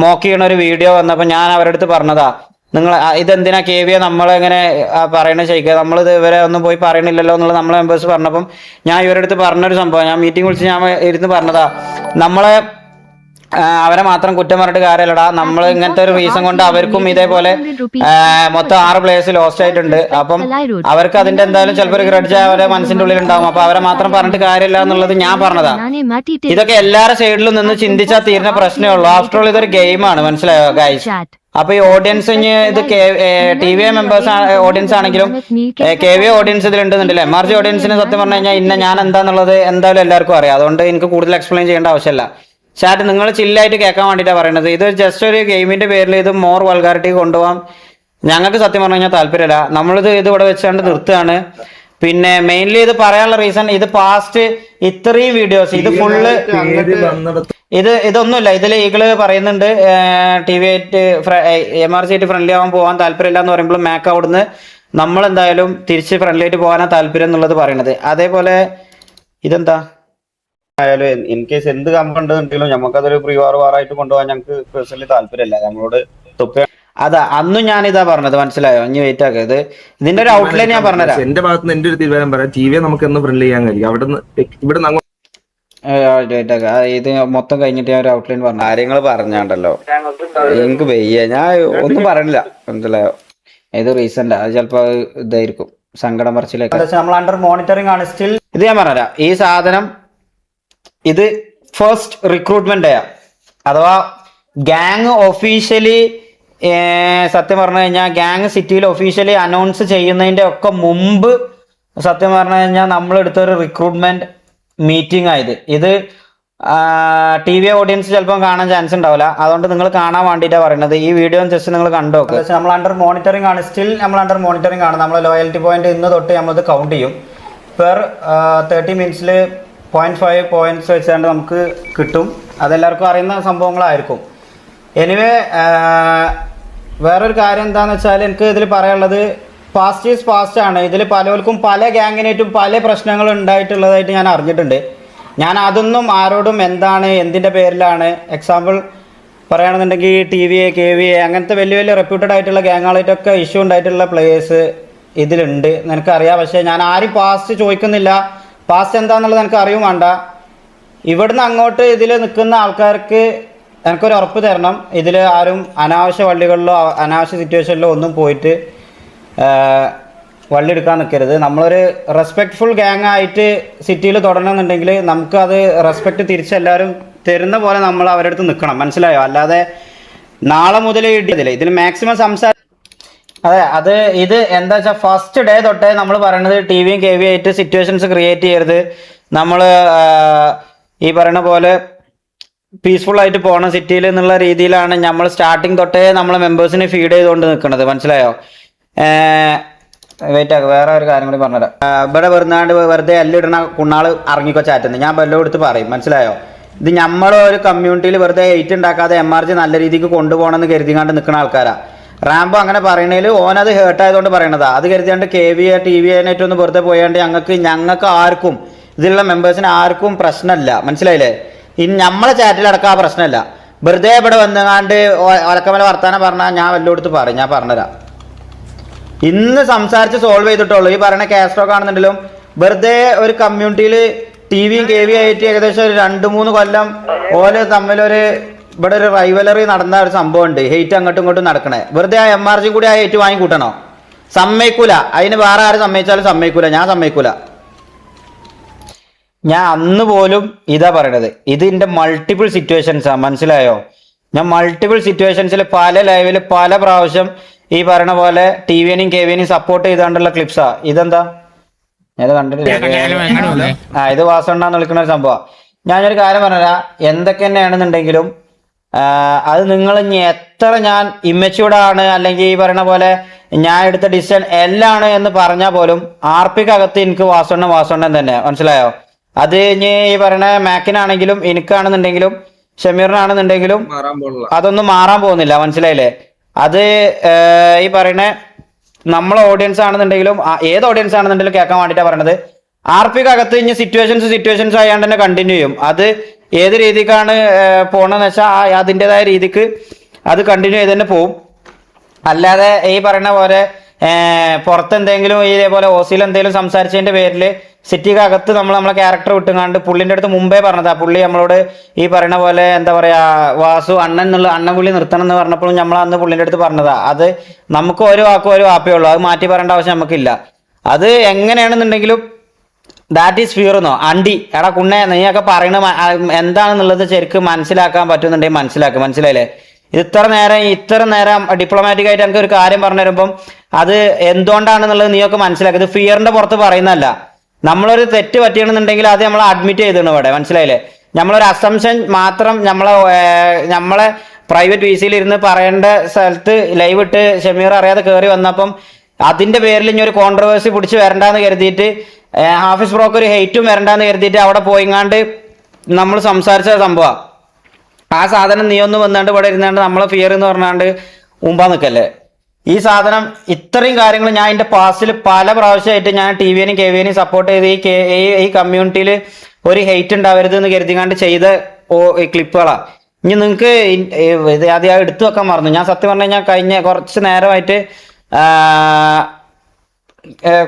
മോക്ക് ചെയ്യണ ഒരു വീഡിയോ വന്നപ്പോൾ ഞാൻ അവരുടെ അടുത്ത് പറഞ്ഞതാ, നിങ്ങൾ ഇതെന്തിനാ KV നമ്മളെങ്ങനെ പറയണ ശരിക്കുക, നമ്മളിത് ഇവരെ ഒന്നും പോയി പറയണില്ലല്ലോ എന്നുള്ളത് നമ്മളെ മെമ്പേഴ്സ് പറഞ്ഞപ്പം ഞാൻ ഇവരുടെ അടുത്ത് പറഞ്ഞൊരു സംഭവം, ഞാൻ മീറ്റിംഗ് വിളിച്ച് ഞാൻ ഇരുന്ന് പറഞ്ഞതാ, നമ്മളെ അവരെ മാത്രം കുറ്റം പറഞ്ഞിട്ട് കാര്യമല്ലടാ, നമ്മൾ ഇങ്ങനത്തെ ഒരു റീസൺ കൊണ്ട് അവർക്കും ഇതേപോലെ മൊത്തം 6 പ്ലേയേഴ്സ് ലോസ്റ്റ് ആയിട്ടുണ്ട്. അപ്പം അവർക്ക് അതിന്റെ എന്തായാലും ചിലപ്പോൾ ഒരു ഗ്രഡ്ജ് അവരെ മനസ്സിന്റെ ഉള്ളിൽ ഉണ്ടാവും. അപ്പൊ അവരെ മാത്രം പറഞ്ഞിട്ട് കാര്യമില്ല എന്നുള്ളത് ഞാൻ പറഞ്ഞതാ. ഇതൊക്കെ എല്ലാവരുടെ സൈഡിലും നിന്ന് ചിന്തിച്ചാൽ തീരുന്ന പ്രശ്നമേ ഉള്ളൂ. ആഫ്റ്റർ ഓൾ ഇതൊരു ഗെയിമാണ്. മനസ്സിലായോ ഗൈസ്? അപ്പൊ ഈ ഓഡിയൻസ് ഇത് TV മെമ്പേഴ്സ് ഓഡിയൻസ് ആണെങ്കിലും KV ഓഡിയൻസ് ഇതിലുണ്ടെന്നുണ്ടല്ലേ. MRG ഓഡിയൻസിന് സത്യം പറഞ്ഞു കഴിഞ്ഞാൽ ഞാൻ എന്താന്നുള്ളത് എന്തായാലും എല്ലാവർക്കും അറിയാം. അതുകൊണ്ട് എനിക്ക് കൂടുതൽ എക്സ്പ്ലെയിൻ ചെയ്യേണ്ട ആവശ്യമില്ല. ചാറ്റ് നിങ്ങൾ ചില്ലായിട്ട് കേൾക്കാൻ വേണ്ടിയിട്ടാണ് പറയണത്. ഇത് ജസ്റ്റ് ഒരു ഗെയിമിന്റെ പേരിൽ ഇത് മോർ വൾഗാരിറ്റി കൊണ്ടുപോകാൻ ഞങ്ങൾക്ക് സത്യം പറഞ്ഞു കഴിഞ്ഞാൽ താല്പര്യമില്ല. നമ്മളിത് ഇവിടെ വെച്ചാണ്ട് നിർത്തുകയാണ്. പിന്നെ മെയിൻലി ഇത് പറയാനുള്ള റീസൺ, ഇത് പാസ്റ്റ് ഇത്രയും വീഡിയോസ് ഇത് ഫുള്ള് ഇതൊന്നുമില്ല. ഇതിൽ ഈകള് പറയുന്നുണ്ട് TV ആയിട്ട് MRG ആയിട്ട് ഫ്രണ്ട്ലി ആവാൻ പോകാൻ താല്പര്യമില്ല എന്ന് പറയുമ്പോൾ മാക്ക് അവിടുന്ന് നമ്മൾ എന്തായാലും തിരിച്ച് ഫ്രണ്ട്ലി ആയിട്ട് പോകാനാണ് താല്പര്യം എന്നുള്ളത് പറയണത്. അതേപോലെ ഇതെന്താ ആയാലും ഇൻ കേസ് എന്ത് കമ്പുണ്ടെങ്കിലും നമുക്കതൊരു പ്രീവാറായിട്ട് കൊണ്ടുപോകാൻ ഞങ്ങൾക്ക് പേഴ്സണലി താല്പര്യമില്ല. നമ്മളോട് അതാ അന്നും ഞാൻ ഇതാ പറഞ്ഞത്. മനസ്സിലായോ? ഇനി വെയിറ്റ് ആക്കരുത്. ഇതിന്റെ ഒരു ഔട്ട്ലൈൻ ഞാൻ പറഞ്ഞുതരാം. എന്റെ ഭാഗത്ത് നിന്ന് എന്റെ ഒരു തീരുമാനം പറയാം. TV നമുക്ക് എന്ന് ഫ്രണ്ട്ലി ചെയ്യാൻ കഴിയും. അവിടെ ഇത് മൊത്തം കഴിഞ്ഞിട്ട് ഞാൻ ഒരു ഔട്ട്ലൈൻ പറഞ്ഞു. കാര്യങ്ങൾ പറഞ്ഞാണ്ടല്ലോ എനിക്ക് വയ്യ, ഞാൻ ഒന്നും പറയണില്ല. മനസ്സിലായോ? ഇത് റീസെന്റ് അത് ചിലപ്പോ ഇതായിരിക്കും സങ്കടം പറച്ചിലേക്ക്. നമ്മൾ അണ്ടർ മോണിറ്ററിംഗ് ആണ് സ്റ്റിൽ. ഇത് ഞാൻ പറഞ്ഞുതരാം. ഈ സാധനം ഇത് ഫസ്റ്റ് റിക്രൂട്ട്മെന്റ് അഥവാ ഗാങ് ഒഫീഷ്യലി സത്യം പറഞ്ഞു കഴിഞ്ഞാൽ ഗാങ് സിറ്റിയിൽ ഒഫീഷ്യലി അനൗൺസ് ചെയ്യുന്നതിന്റെ ഒക്കെ മുമ്പ് സത്യം പറഞ്ഞു കഴിഞ്ഞാൽ നമ്മൾ എടുത്തൊരു റിക്രൂട്ട്മെന്റ് മീറ്റിംഗ് ആയത്. ഇത് TV ഓഡിയൻസ് ചിലപ്പോൾ കാണാൻ ചാൻസ് ഉണ്ടാവില്ല. അതുകൊണ്ട് നിങ്ങൾ കാണാൻ വേണ്ടിയിട്ടാണ് പറയുന്നത്. ഈ വീഡിയോ ജസ്റ്റ് നിങ്ങൾ കണ്ടോക്ക്. നമ്മൾ അണ്ടർ മോണിറ്ററിംഗ് ആണ് സ്റ്റിൽ. നമ്മൾ അണ്ടർ മോണിറ്ററിംഗ് ആണ്. നമ്മൾ ലോയൽറ്റി പോയിന്റ് ഇന്ന് തൊട്ട് നമ്മളിത് കൗണ്ട് ചെയ്യും. പെർ 30 മിനിറ്റ്സിൽ 0.5 പോയിന്റ്സ് വെച്ചുകൊണ്ട് നമുക്ക് കിട്ടും. അതെല്ലാവർക്കും അറിയുന്ന സംഭവങ്ങളായിരിക്കും. എനിവേ വേറൊരു കാര്യം എന്താണെന്ന് വെച്ചാൽ എനിക്ക് ഇതിൽ പറയാനുള്ളത് പാസ്റ്റ് ഈസ് പാസ്റ്റ് ആണ്. ഇതിൽ പലർക്കും പല ഗ്യാങ്ങിനായിട്ടും പല പ്രശ്നങ്ങൾ ഉണ്ടായിട്ടുള്ളതായിട്ട് ഞാൻ അറിഞ്ഞിട്ടുണ്ട്. ഞാൻ അതൊന്നും ആരോടും എന്താണ് എന്തിൻ്റെ പേരിലാണ് എക്സാമ്പിൾ പറയുകയാണെന്നുണ്ടെങ്കിൽ TV KV അങ്ങനത്തെ വലിയ വലിയ റെപ്യൂട്ടഡ് ആയിട്ടുള്ള ഗ്യാങ്ങുകളായിട്ടൊക്കെ ഇഷ്യൂ ഉണ്ടായിട്ടുള്ള പ്ലേയേഴ്സ് ഇതിലുണ്ട്, നിനക്കറിയാം. പക്ഷേ ഞാൻ ആരും പാസ്റ്റ് ചോദിക്കുന്നില്ല. പാസ്റ്റ് എന്താണെന്നുള്ളത് എനിക്ക് അറിയും വേണ്ട. ഇവിടുന്ന് അങ്ങോട്ട് ഇതിൽ നിൽക്കുന്ന ആൾക്കാർക്ക് എനിക്കൊരു ഉറപ്പ് തരണം, ഇതിൽ ആരും അനാവശ്യ വള്ളികളിലോ അനാവശ്യ സിറ്റുവേഷനിലോ ഒന്നും പോയിട്ട് വള്ളി എടുക്കാൻ നിൽക്കരുത്. നമ്മളൊരു റെസ്പെക്റ്റ്ഫുൾ ഗ്യാങ് ആയിട്ട് സിറ്റിയിൽ തുടരണമെന്നുണ്ടെങ്കിൽ നമുക്കത് റെസ്പെക്റ്റ് തിരിച്ചെല്ലാവരും തരുന്ന പോലെ നമ്മൾ അവരുടെ അടുത്ത് നിൽക്കണം. മനസ്സിലായോ? അല്ലാതെ നാളെ മുതൽ ഇടിയതില്ല. ഇതിൽ മാക്സിമം അതെ ഇത് എന്താ വെച്ചാൽ ഫസ്റ്റ് ഡേ തൊട്ടേ നമ്മൾ പറയണത് TV KV ആയിട്ട് സിറ്റുവേഷൻസ് ക്രിയേറ്റ് ചെയ്യരുത്. നമ്മൾ ഈ പറയുന്ന പോലെ പീസ്ഫുൾ ആയിട്ട് പോകണം സിറ്റിയിൽ എന്നുള്ള രീതിയിലാണ് നമ്മൾ സ്റ്റാർട്ടിങ് തൊട്ടേ നമ്മളെ മെമ്പേഴ്സിനെ ഫീഡ് ചെയ്തുകൊണ്ട് നിൽക്കുന്നത്. മനസ്സിലായോ? വെയിറ്റ് ആക്കുക, വേറെ ഒരു കാര്യം കൂടി പറഞ്ഞുതരാം. ഇവിടെ വെറുതെ എല്ലിടണ കുണ്ണാള് ഇറങ്ങിക്കോ ചാറ്റുന്നത്, ഞാൻ വല്ലതും എടുത്ത് പറയും. മനസ്സിലായോ? ഇത് നമ്മളെ ഒരു കമ്മ്യൂണിറ്റിയിൽ വെറുതെ ഹെയ്റ്റ് ഉണ്ടാക്കാതെ MRG നല്ല രീതിക്ക് കൊണ്ടുപോകണമെന്ന് കരുതിക്കാണ്ട് നിൽക്കുന്ന ആൾക്കാരാ. റാംബോ അങ്ങനെ പറയണേൽ ഓനത് ഹേർട്ട് ആയതുകൊണ്ട് പറയണതാ. അത് കരുതിയാണ്ട് KV TV ഒന്ന് വെറുതെ പോയാണ്ട് ഞങ്ങൾക്ക് ആർക്കും ഇതിലുള്ള മെമ്പേഴ്സിന് ആർക്കും പ്രശ്നമില്ല. മനസ്സിലായില്ലേ? ഇനി നമ്മളെ ചാറ്റിലടക്കം ആ പ്രശ്നമില്ല. വെറുതെ ഇവിടെ വന്നുകാണ്ട് ഒലക്കമല വർത്താനം പറഞ്ഞാൽ ഞാൻ വല്ലതും എടുത്ത് പറയും. ഞാൻ പറഞ്ഞുതരാം. ഇന്ന് സംസാരിച്ച് സോൾവ് ചെയ്തിട്ടുള്ളൂ. ഈ പറയുന്ന കാസ്ട്രോക്ക് ആണെന്നുണ്ടെങ്കിലും വെറുതെ ഒരു കമ്മ്യൂണിറ്റിയിൽ TVയും KV ആയിട്ട് ഏകദേശം ഒരു 2-3 കൊല്ലം ഓല് തമ്മിലൊരു ഇവിടെ ഒരു റൈവലറി നടന്ന ഒരു സംഭവം ഉണ്ട്. ഹെയ്റ്റ് അങ്ങോട്ടും ഇങ്ങോട്ടും നടക്കണേ. വെറുതെ ആ MRG കൂടി ആ ഹെയ്റ്റ് വാങ്ങി കൂട്ടണോ? സമ്മതിക്കൂല. അതിന് വേറെ ആര് സമ്മതിച്ചാലും സമ്മതിക്കൂല. ഞാൻ സമ്മതിക്കൂല. ഞാൻ അന്ന് പോലും ഇതാ പറയണത്. ഇതിന്റെ മൾട്ടിപ്പിൾ സിറ്റുവേഷൻസാ. മനസ്സിലായോ? ഞാൻ മൾട്ടിപ്പിൾ സിറ്റുവേഷൻസിൽ പല ലൈവിൽ പല പ്രാവശ്യം ഈ പറയണ പോലെ TVനെയും KVനെയും സപ്പോർട്ട് ചെയ്താണ്ടുള്ള ക്ലിപ്സാ. ഇതെന്താ ഞാൻ കണ്ടിട്ടില്ല. ഇത് വാസണ്ണാന്ന് വിളിക്കുന്ന ഒരു സംഭവം. ഞാനൊരു കാര്യം പറഞ്ഞുതരാ. എന്തൊക്കെ തന്നെയാണെന്നുണ്ടെങ്കിലും അത് നിങ്ങൾ ഇനി എത്ര ഞാൻ ഇമ്മച്യൂർഡാണ് അല്ലെങ്കിൽ ഈ പറയുന്ന പോലെ ഞാൻ എടുത്ത ഡിസിഷൻ എല്ലാം എന്ന് പറഞ്ഞാൽ പോലും RPക്കകത്ത് എനിക്ക് വാസണ്ണൻ തന്നെ. മനസ്സിലായോ? അത് ഇനി ഈ പറയുന്ന മാക്കിനാണെങ്കിലും എനിക്കാണെന്നുണ്ടെങ്കിലും ഷമീറിനാണെന്നുണ്ടെങ്കിലും അതൊന്നും മാറാൻ പോകുന്നില്ല. മനസ്സിലായില്ലേ? അത് ഈ പറയുന്ന നമ്മളെ ഓഡിയൻസ് ആണെന്നുണ്ടെങ്കിലും ഏത് ഓഡിയൻസ് ആണെന്നുണ്ടെങ്കിലും കേൾക്കാൻ വേണ്ടിയിട്ടാണ് പറയണത്. RPക്കകത്ത് ഇനി സിറ്റുവേഷൻസ് ആയാണ്ട് തന്നെ കണ്ടിന്യൂ ചെയ്യും. അത് ഏത് രീതിക്കാണ് പോകണമെന്ന് വെച്ചാൽ അതിൻ്റെതായ രീതിക്ക് അത് കണ്ടിന്യൂ ചെയ്ത് തന്നെ പോവും. അല്ലാതെ ഈ പറയുന്ന പോലെ പുറത്തെന്തെങ്കിലും ഇതേപോലെ ഓസിയിൽ എന്തെങ്കിലും സംസാരിച്ചതിന്റെ പേരിൽ സിറ്റിക്കകത്ത് നമ്മളെ ക്യാരക്ടർ വിട്ടുങ്ങാണ്ട് പുള്ളിന്റെ അടുത്ത് മുമ്പേ പറഞ്ഞതാ. പുള്ളി നമ്മളോട് ഈ പറയുന്ന പോലെ എന്താ പറയാ വാസു അണ്ണൻ പുള്ളി നിർത്തണം എന്ന് പറഞ്ഞപ്പോഴും നമ്മൾ അന്ന് പുള്ളിന്റെ അടുത്ത് പറഞ്ഞതാ. അത് നമുക്ക് ഒരു വാപ്പേ ഉള്ളൂ. അത് മാറ്റി പറയേണ്ട ആവശ്യം നമുക്കില്ല. അത് എങ്ങനെയാണെന്നുണ്ടെങ്കിലും ദാറ്റ് ഈസ് ഫിയർ എന്നോ അണ്ടി എടാ കുണ്ണെ നീയൊക്കെ പറയണ എന്താണെന്നുള്ളത് ശരിക്കും മനസ്സിലാക്കാൻ പറ്റുന്നുണ്ടെങ്കിൽ മനസ്സിലാക്കുക. മനസ്സിലായില്ലേ? ഇത്ര നേരം ഡിപ്ലോമാറ്റിക് ആയിട്ട് എനിക്ക് ഒരു കാര്യം പറഞ്ഞു തരുമ്പം അത് എന്തുകൊണ്ടാണെന്നുള്ളത് നീയൊക്കെ മനസ്സിലാക്കുക. ഇത് ഫിയറിന്റെ പുറത്ത് പറയുന്നതല്ല. നമ്മളൊരു തെറ്റ് പറ്റിയണമെന്നുണ്ടെങ്കിൽ അത് നമ്മൾ അഡ്മിറ്റ് ചെയ്തിട്ടുണ്ട് ഇവിടെ. മനസ്സിലായില്ലേ? നമ്മളൊരു അസംഷൻ മാത്രം നമ്മളെ പ്രൈവറ്റ് VCയിൽ ഇരുന്ന് പറയേണ്ട സ്ഥലത്ത് ലൈവ് ഇട്ട് ഷമീർ അറിയാതെ കയറി വന്നപ്പം അതിന്റെ പേരിൽ ഇനി ഒരു കോൺട്രവേഴ്സി പിടിച്ച് വരണ്ടെന്ന് കരുതിയിട്ട് ഹാഫിസ് ബ്രോക്ക് ഒരു ഹെയ്റ്റും വരണ്ടെന്ന് കരുതിയിട്ട് അവിടെ പോയിങ്ങാണ്ട് നമ്മൾ സംസാരിച്ച സംഭവം. ആ സാധനം നീ ഒന്ന് വന്നാണ്ട് ഇവിടെ ഇരുന്നാണ്ട് നമ്മളെ ഫിയർ എന്ന് പറഞ്ഞാണ്ട് മുമ്പാ നിൽക്കല്ലേ? ഈ സാധനം ഇത്രയും കാര്യങ്ങൾ ഞാൻ എൻ്റെ പാസ്റ്റിൽ പല പ്രാവശ്യമായിട്ട് ഞാൻ TVനെയും KVനെയും സപ്പോർട്ട് ചെയ്ത് ഈ കമ്മ്യൂണിറ്റിയിൽ ഒരു ഹെയ്റ്റ് ഉണ്ടാവരുത് എന്ന് കരുതിങ്ങാണ്ട് ചെയ്ത ക്ലിപ്പുകളാ. ഇനി നിങ്ങൾക്ക് ഇത് ആദ്യം എടുത്തു വെക്കാൻ മറന്നു. ഞാൻ സത്യം പറഞ്ഞു കഴിഞ്ഞാൽ കഴിഞ്ഞ കുറച്ച് നേരമായിട്ട്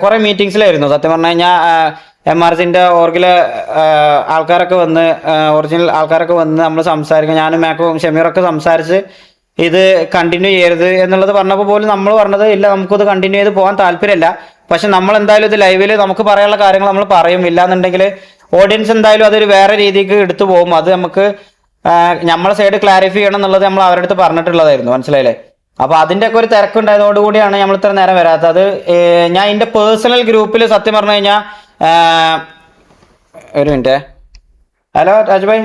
കുറെ മീറ്റിംഗ്സിലായിരുന്നു. സത്യം പറഞ്ഞു കഴിഞ്ഞാൽ MRGന്റെ ഓർഗിലെ ആൾക്കാരൊക്കെ വന്ന് ഒറിജിനൽ ആൾക്കാരൊക്കെ വന്ന് നമ്മൾ സംസാരിക്കും. ഞാനും മാക്കും ഷമീറൊക്കെ സംസാരിച്ച് ഇത് കണ്ടിന്യൂ ചെയ്യരുത് എന്നുള്ളത് പറഞ്ഞപ്പോൾ പോലും നമ്മൾ പറഞ്ഞത് ഇല്ല, നമുക്കത് കണ്ടിന്യൂ ചെയ്ത് പോകാൻ താല്പര്യമില്ല. പക്ഷെ നമ്മൾ എന്തായാലും ഇത് ലൈവിൽ നമുക്ക് പറയാനുള്ള കാര്യങ്ങൾ നമ്മൾ പറയും. ഇല്ലാന്നുണ്ടെങ്കിൽ ഓഡിയൻസ് എന്തായാലും അതൊരു വേറെ രീതിക്ക് എടുത്തു പോകും. അത് നമുക്ക് നമ്മളെ സൈഡ് ക്ലാരിഫൈ ചെയ്യണം എന്നുള്ളത് നമ്മൾ അവരുടെ അടുത്ത് പറഞ്ഞിട്ടുള്ളതായിരുന്നു. മനസ്സിലായില്ലേ? അപ്പൊ അതിന്റെ ഒക്കെ ഒരു തിരക്കുണ്ടായതോടു കൂടിയാണ് നമ്മൾ ഇത്ര നേരം വരാത്തത്. ഞാൻ എന്റെ പേഴ്സണൽ ഗ്രൂപ്പിൽ സത്യം പറഞ്ഞു കഴിഞ്ഞാൽ ഒരു മിനിറ്റ്. ഹലോ രാജുഭായ്,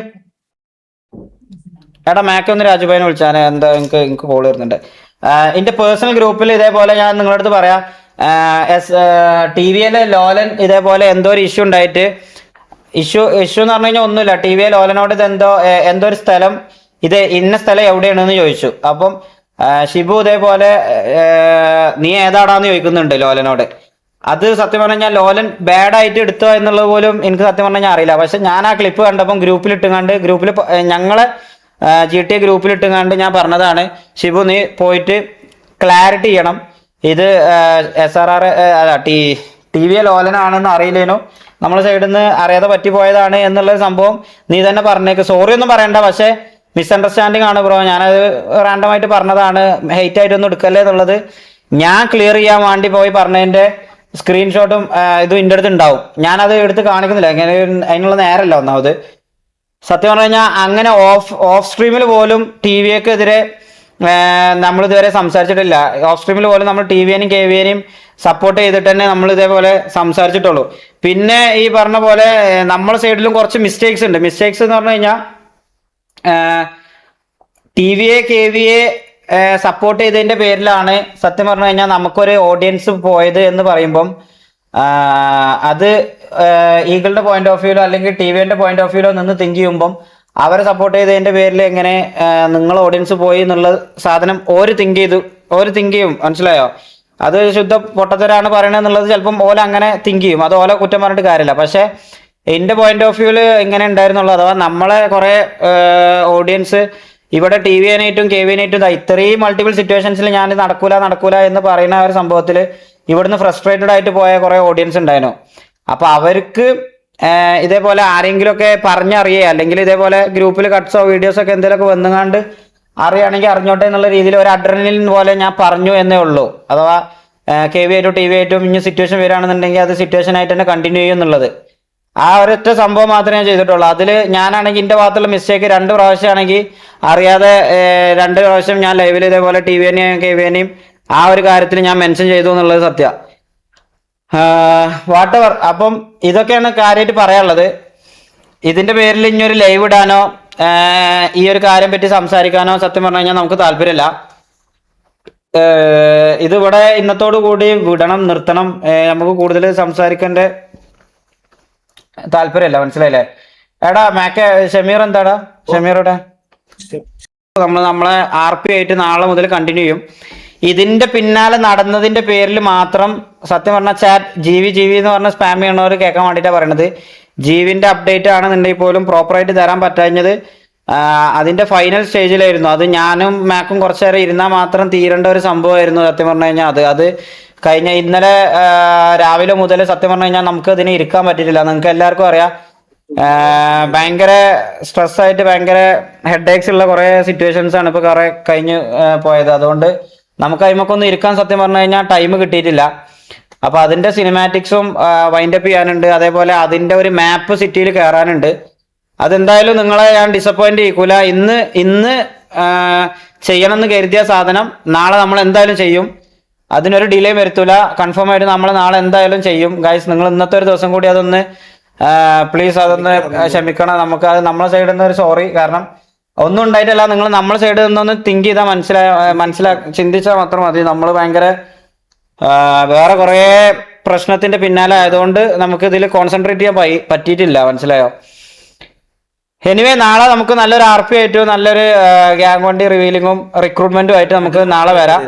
എടാ മാക്ക് ഒന്ന് രാജുഭായിനെ വിളിച്ചാൽ എന്താ എനിക്ക് കോൾ വരുന്നുണ്ട്. എന്റെ പേഴ്സണൽ ഗ്രൂപ്പിൽ ഇതേപോലെ ഞാൻ നിങ്ങളുടെ അടുത്ത് പറയാം, TVയിലെ ലോലൻ ഇതേപോലെ എന്തോ ഒരു ഇഷ്യൂ ഉണ്ടായിട്ട് ഇഷ്യൂ എന്ന് പറഞ്ഞു കഴിഞ്ഞാൽ ഒന്നുമില്ല. TVയിലെ ലോലനോട് ഇത് എന്തോ ഒരു സ്ഥലം ഇത് ഇന്ന സ്ഥലം എവിടെയാണെന്ന് ചോദിച്ചു. അപ്പം ഷിബു ഇതേപോലെ നീ ഏതാടാന്ന് ചോദിക്കുന്നുണ്ട് ലോലനോട്. അത് സത്യം പറഞ്ഞാൽ ലോലൻ ബാഡായിട്ട് എടുത്തോ എന്നുള്ളത് പോലും എനിക്ക് സത്യം പറഞ്ഞാൽ അറിയില്ല. പക്ഷെ ഞാൻ ആ ക്ലിപ്പ് കണ്ടപ്പം ഗ്രൂപ്പിലിട്ടുങ്ങാണ്ട് ഞങ്ങളെ GTA ഗ്രൂപ്പിലിട്ടുങ്ങാണ്ട് ഞാൻ പറഞ്ഞതാണ്, ഷിബു നീ പോയിട്ട് ക്ലാരിറ്റി ചെയ്യണം. ഇത് SRR TVയെ ലോലനാണെന്ന് അറിയില്ലേനു, നമ്മളെ സൈഡിൽ നിന്ന് അറിയാതെ പറ്റിപ്പോയതാണ് എന്നുള്ള സംഭവം നീ തന്നെ പറഞ്ഞേക്ക്. സോറി ഒന്നും പറയണ്ട, പക്ഷെ മിസ്അണ്ടർസ്റ്റാൻഡിങ് ആണ് ബ്രോ. ഞാനത് റാൻഡമായിട്ട് പറഞ്ഞതാണ്, ഹെയ്റ്റ് ആയിട്ടൊന്നും എടുക്കല്ലേ എന്നുള്ളത് ഞാൻ ക്ലിയർ ചെയ്യാൻ വേണ്ടി പോയി പറഞ്ഞതിന്റെ സ്ക്രീൻഷോട്ടും ഇതും എൻ്റെ അടുത്ത് ഉണ്ടാവും. ഞാനത് എടുത്ത് കാണിക്കുന്നില്ല, അങ്ങനെ അതിനുള്ള നേരമല്ല ഒന്നാമത്. സത്യം പറഞ്ഞു കഴിഞ്ഞാൽ അങ്ങനെ ഓഫ് സ്ട്രീമിൽ പോലും TVക്കെതിരെ നമ്മളിതുവരെ സംസാരിച്ചിട്ടില്ല. ഓഫ് സ്ട്രീമിൽ പോലും നമ്മൾ TVനെയും KVനെയും സപ്പോർട്ട് ചെയ്തിട്ട് തന്നെ നമ്മൾ ഇതേപോലെ സംസാരിച്ചിട്ടുള്ളൂ. പിന്നെ ഈ പറഞ്ഞ പോലെ നമ്മുടെ സൈഡിലും കുറച്ച് മിസ്റ്റേക്സ് ഉണ്ട്. മിസ്റ്റേക്സ് എന്ന് പറഞ്ഞു കഴിഞ്ഞാൽ TVA KVA സപ്പോർട്ട് ചെയ്തതിന്റെ പേരിലാണ് സത്യം പറഞ്ഞു കഴിഞ്ഞാൽ നമുക്കൊരു ഓഡിയൻസ് പോയത് എന്ന് പറയുമ്പം അത് ഈഗിളുടെ പോയിന്റ് ഓഫ് വ്യൂലോ അല്ലെങ്കിൽ TVന്റെ പോയിന്റ് ഓഫ് വ്യൂലോ നിന്ന് തിങ്ക് ചെയ്യുമ്പം അവരെ സപ്പോർട്ട് ചെയ്തതിന്റെ പേരിൽ എങ്ങനെ നിങ്ങൾ ഓഡിയൻസ് പോയി എന്നുള്ള സാധനം ഓര് തിങ്ക് ചെയ്യും, മനസ്സിലായോ? അത് ശുദ്ധ പൊട്ടത്തരാണ് പറയണത് എന്നുള്ളത് ചിലപ്പം ഓല അങ്ങനെ തിങ്ക് ചെയ്യും, അത് ഓല കുറ്റം പറഞ്ഞിട്ട് കാര്യമില്ല. പക്ഷെ എന്റെ പോയിന്റ് ഓഫ് വ്യൂല് എങ്ങനെ ഉണ്ടായിരുന്നുള്ളൂ, അഥവാ നമ്മളെ കുറെ ഓഡിയൻസ് ഇവിടെ TVനായിട്ടും KVനായിട്ടും ഇത്രയും മൾട്ടിപ്പിൾ സിറ്റുവേഷൻസിൽ ഞാൻ നടക്കൂല എന്ന് പറയുന്ന ഒരു സംഭവത്തിൽ ഇവിടുന്ന് ഫ്രസ്ട്രേറ്റഡ് ആയിട്ട് പോയ കുറെ ഓഡിയൻസ് ഉണ്ടായിരുന്നു. അപ്പൊ അവർക്ക് ഇതേപോലെ ആരെങ്കിലും ഒക്കെ പറഞ്ഞറിയേ അല്ലെങ്കിൽ ഇതേപോലെ ഗ്രൂപ്പിൽ കട്ട്സോ വീഡിയോസോ ഒക്കെ എന്തെങ്കിലുമൊക്കെ വന്നുകാണ്ട് അറിയുകയാണെങ്കിൽ അറിഞ്ഞോട്ടെ എന്നുള്ള രീതിയിൽ ഒരു അഡ്രനലിൻ പോലെ ഞാൻ പറഞ്ഞു എന്നേ ഉള്ളൂ. അഥവാ KV ആയിട്ടും TV ആയിട്ടും ഇനി സിറ്റുവേഷൻ വരികയാണെന്നുണ്ടെങ്കിൽ അത് സിറ്റുവേഷൻ ആയിട്ട് തന്നെ കണ്ടിന്യൂ ചെയ്യും എന്നുള്ളത്. ആ ഒരൊറ്റ സംഭവം മാത്രമേ ഞാൻ ചെയ്തിട്ടുള്ളൂ. അതിൽ ഞാനാണെങ്കിൽ എൻ്റെ ഭാഗത്തുള്ള മിസ്റ്റേക്ക് 2 പ്രാവശ്യമാണെങ്കിൽ അറിയാതെ 2 പ്രാവശ്യം ഞാൻ ലൈവിൽ ഇതേപോലെ TVനെയും KVനെയും ആ ഒരു കാര്യത്തിൽ ഞാൻ മെൻഷൻ ചെയ്തു എന്നുള്ളത് സത്യം. വാട്ടെവർ. അപ്പം ഇതൊക്കെയാണ് കാര്യമായിട്ട് പറയാനുള്ളത്. ഇതിന്റെ പേരിൽ ഇനി ഒരു ലൈവ് ഇടാനോ ഈ ഒരു കാര്യം പറ്റി സംസാരിക്കാനോ സത്യം പറഞ്ഞു കഴിഞ്ഞാൽ നമുക്ക് താല്പര്യമില്ല. ഇതിവിടെ ഇന്നത്തോടു കൂടി വിടണം, നിർത്തണം. നമുക്ക് കൂടുതൽ സംസാരിക്കേണ്ട താല്പര്യമില്ല, മനസ്സിലായില്ലേ? എടാ ഷമീർ എന്താടാ? ഷമീറുടെ നമ്മളെ RP ആയിട്ട് നാളെ മുതൽ കണ്ടിന്യൂ ചെയ്യും. ഇതിന്റെ പിന്നാലെ നടന്നതിന്റെ പേരിൽ മാത്രം സത്യം പറഞ്ഞാൽ ചാറ്റ് ജീവി എന്ന് പറഞ്ഞ സ്പാം ചെയ്യണവർ കേൾക്കാൻ വേണ്ടിയിട്ടാണ് പറയണത്. ജീവിന്റെ അപ്ഡേറ്റ് ആണെന്നുണ്ടെങ്കിൽ പോലും പ്രോപ്പറായിട്ട് തരാൻ പറ്റാഞ്ഞത് അതിന്റെ ഫൈനൽ സ്റ്റേജിലായിരുന്നു. അത് ഞാനും മാക്കും കുറച്ചു നേരം ഇരുന്നാൽ മാത്രം തീരേണ്ട ഒരു സംഭവമായിരുന്നു സത്യം പറഞ്ഞു കഴിഞ്ഞാൽ. അത് കഴിഞ്ഞ ഇന്നലെ രാവിലെ മുതൽ സത്യം പറഞ്ഞു കഴിഞ്ഞാൽ നമുക്ക് ഇതിന് ഇരിക്കാൻ പറ്റിയിട്ടില്ല. നിങ്ങൾക്ക് എല്ലാവർക്കും അറിയാം, ഭയങ്കര സ്ട്രെസ് ആയിട്ട് ഭയങ്കര ഹെഡേക്സ് ഉള്ള കുറെ സിറ്റുവേഷൻസ് ആണ് ഇപ്പൊ കുറെ കഴിഞ്ഞ് പോയത്. അതുകൊണ്ട് നമുക്ക് അതിമൊക്കൊന്നും ഇരിക്കാൻ സത്യം പറഞ്ഞു കഴിഞ്ഞാൽ ടൈം കിട്ടിയിട്ടില്ല. അപ്പൊ അതിന്റെ സിനിമാറ്റിക്സും വൈൻഡപ്പ് ചെയ്യാനുണ്ട്. അതേപോലെ അതിന്റെ ഒരു മാപ്പ് സിറ്റിയിൽ കയറാനുണ്ട്. അതെന്തായാലും നിങ്ങളെ ഞാൻ ഡിസപ്പോയിന്റ് ചെയ്യിക്കൂല. ഇന്ന് ചെയ്യണം എന്ന് കരുതിയ സാധനം നാളെ നമ്മൾ എന്തായാലും ചെയ്യും. അതിനൊരു ഡിലേ വരുത്തൂല. കൺഫേം ആയിട്ട് നമ്മൾ നാളെ എന്തായാലും ചെയ്യും. ഗൈസ്, നിങ്ങൾ ഇന്നത്തെ ഒരു ദിവസം കൂടി അതൊന്ന് പ്ലീസ് അതൊന്ന് ക്ഷമിക്കണം. നമുക്ക് അത് നമ്മളെ സൈഡിൽ നിന്ന് ഒരു സോറി. കാരണം ഒന്നും ഉണ്ടായിട്ടല്ല, നിങ്ങൾ നമ്മളെ സൈഡിൽ നിന്നൊന്ന് തിങ്ക് ചെയ്താൽ ചിന്തിച്ചാൽ മാത്രം മതി. നമ്മൾ ഭയങ്കര വേറെ കുറേ പ്രശ്നത്തിന്റെ പിന്നാലെ ആയതുകൊണ്ട് നമുക്ക് ഇതിൽ കോൺസെൻട്രേറ്റ് ചെയ്യാൻ പറ്റിയിട്ടില്ല, മനസ്സിലായോ? എനിവേ, നാളെ നമുക്ക് നല്ലൊരു RP ആയിട്ടും നല്ലൊരു ഗ്യാങ് വണ്ടി റിവീലിങ്ങും റിക്രൂട്ട്മെന്റും ആയിട്ട് നമുക്ക് നാളെ വരാം.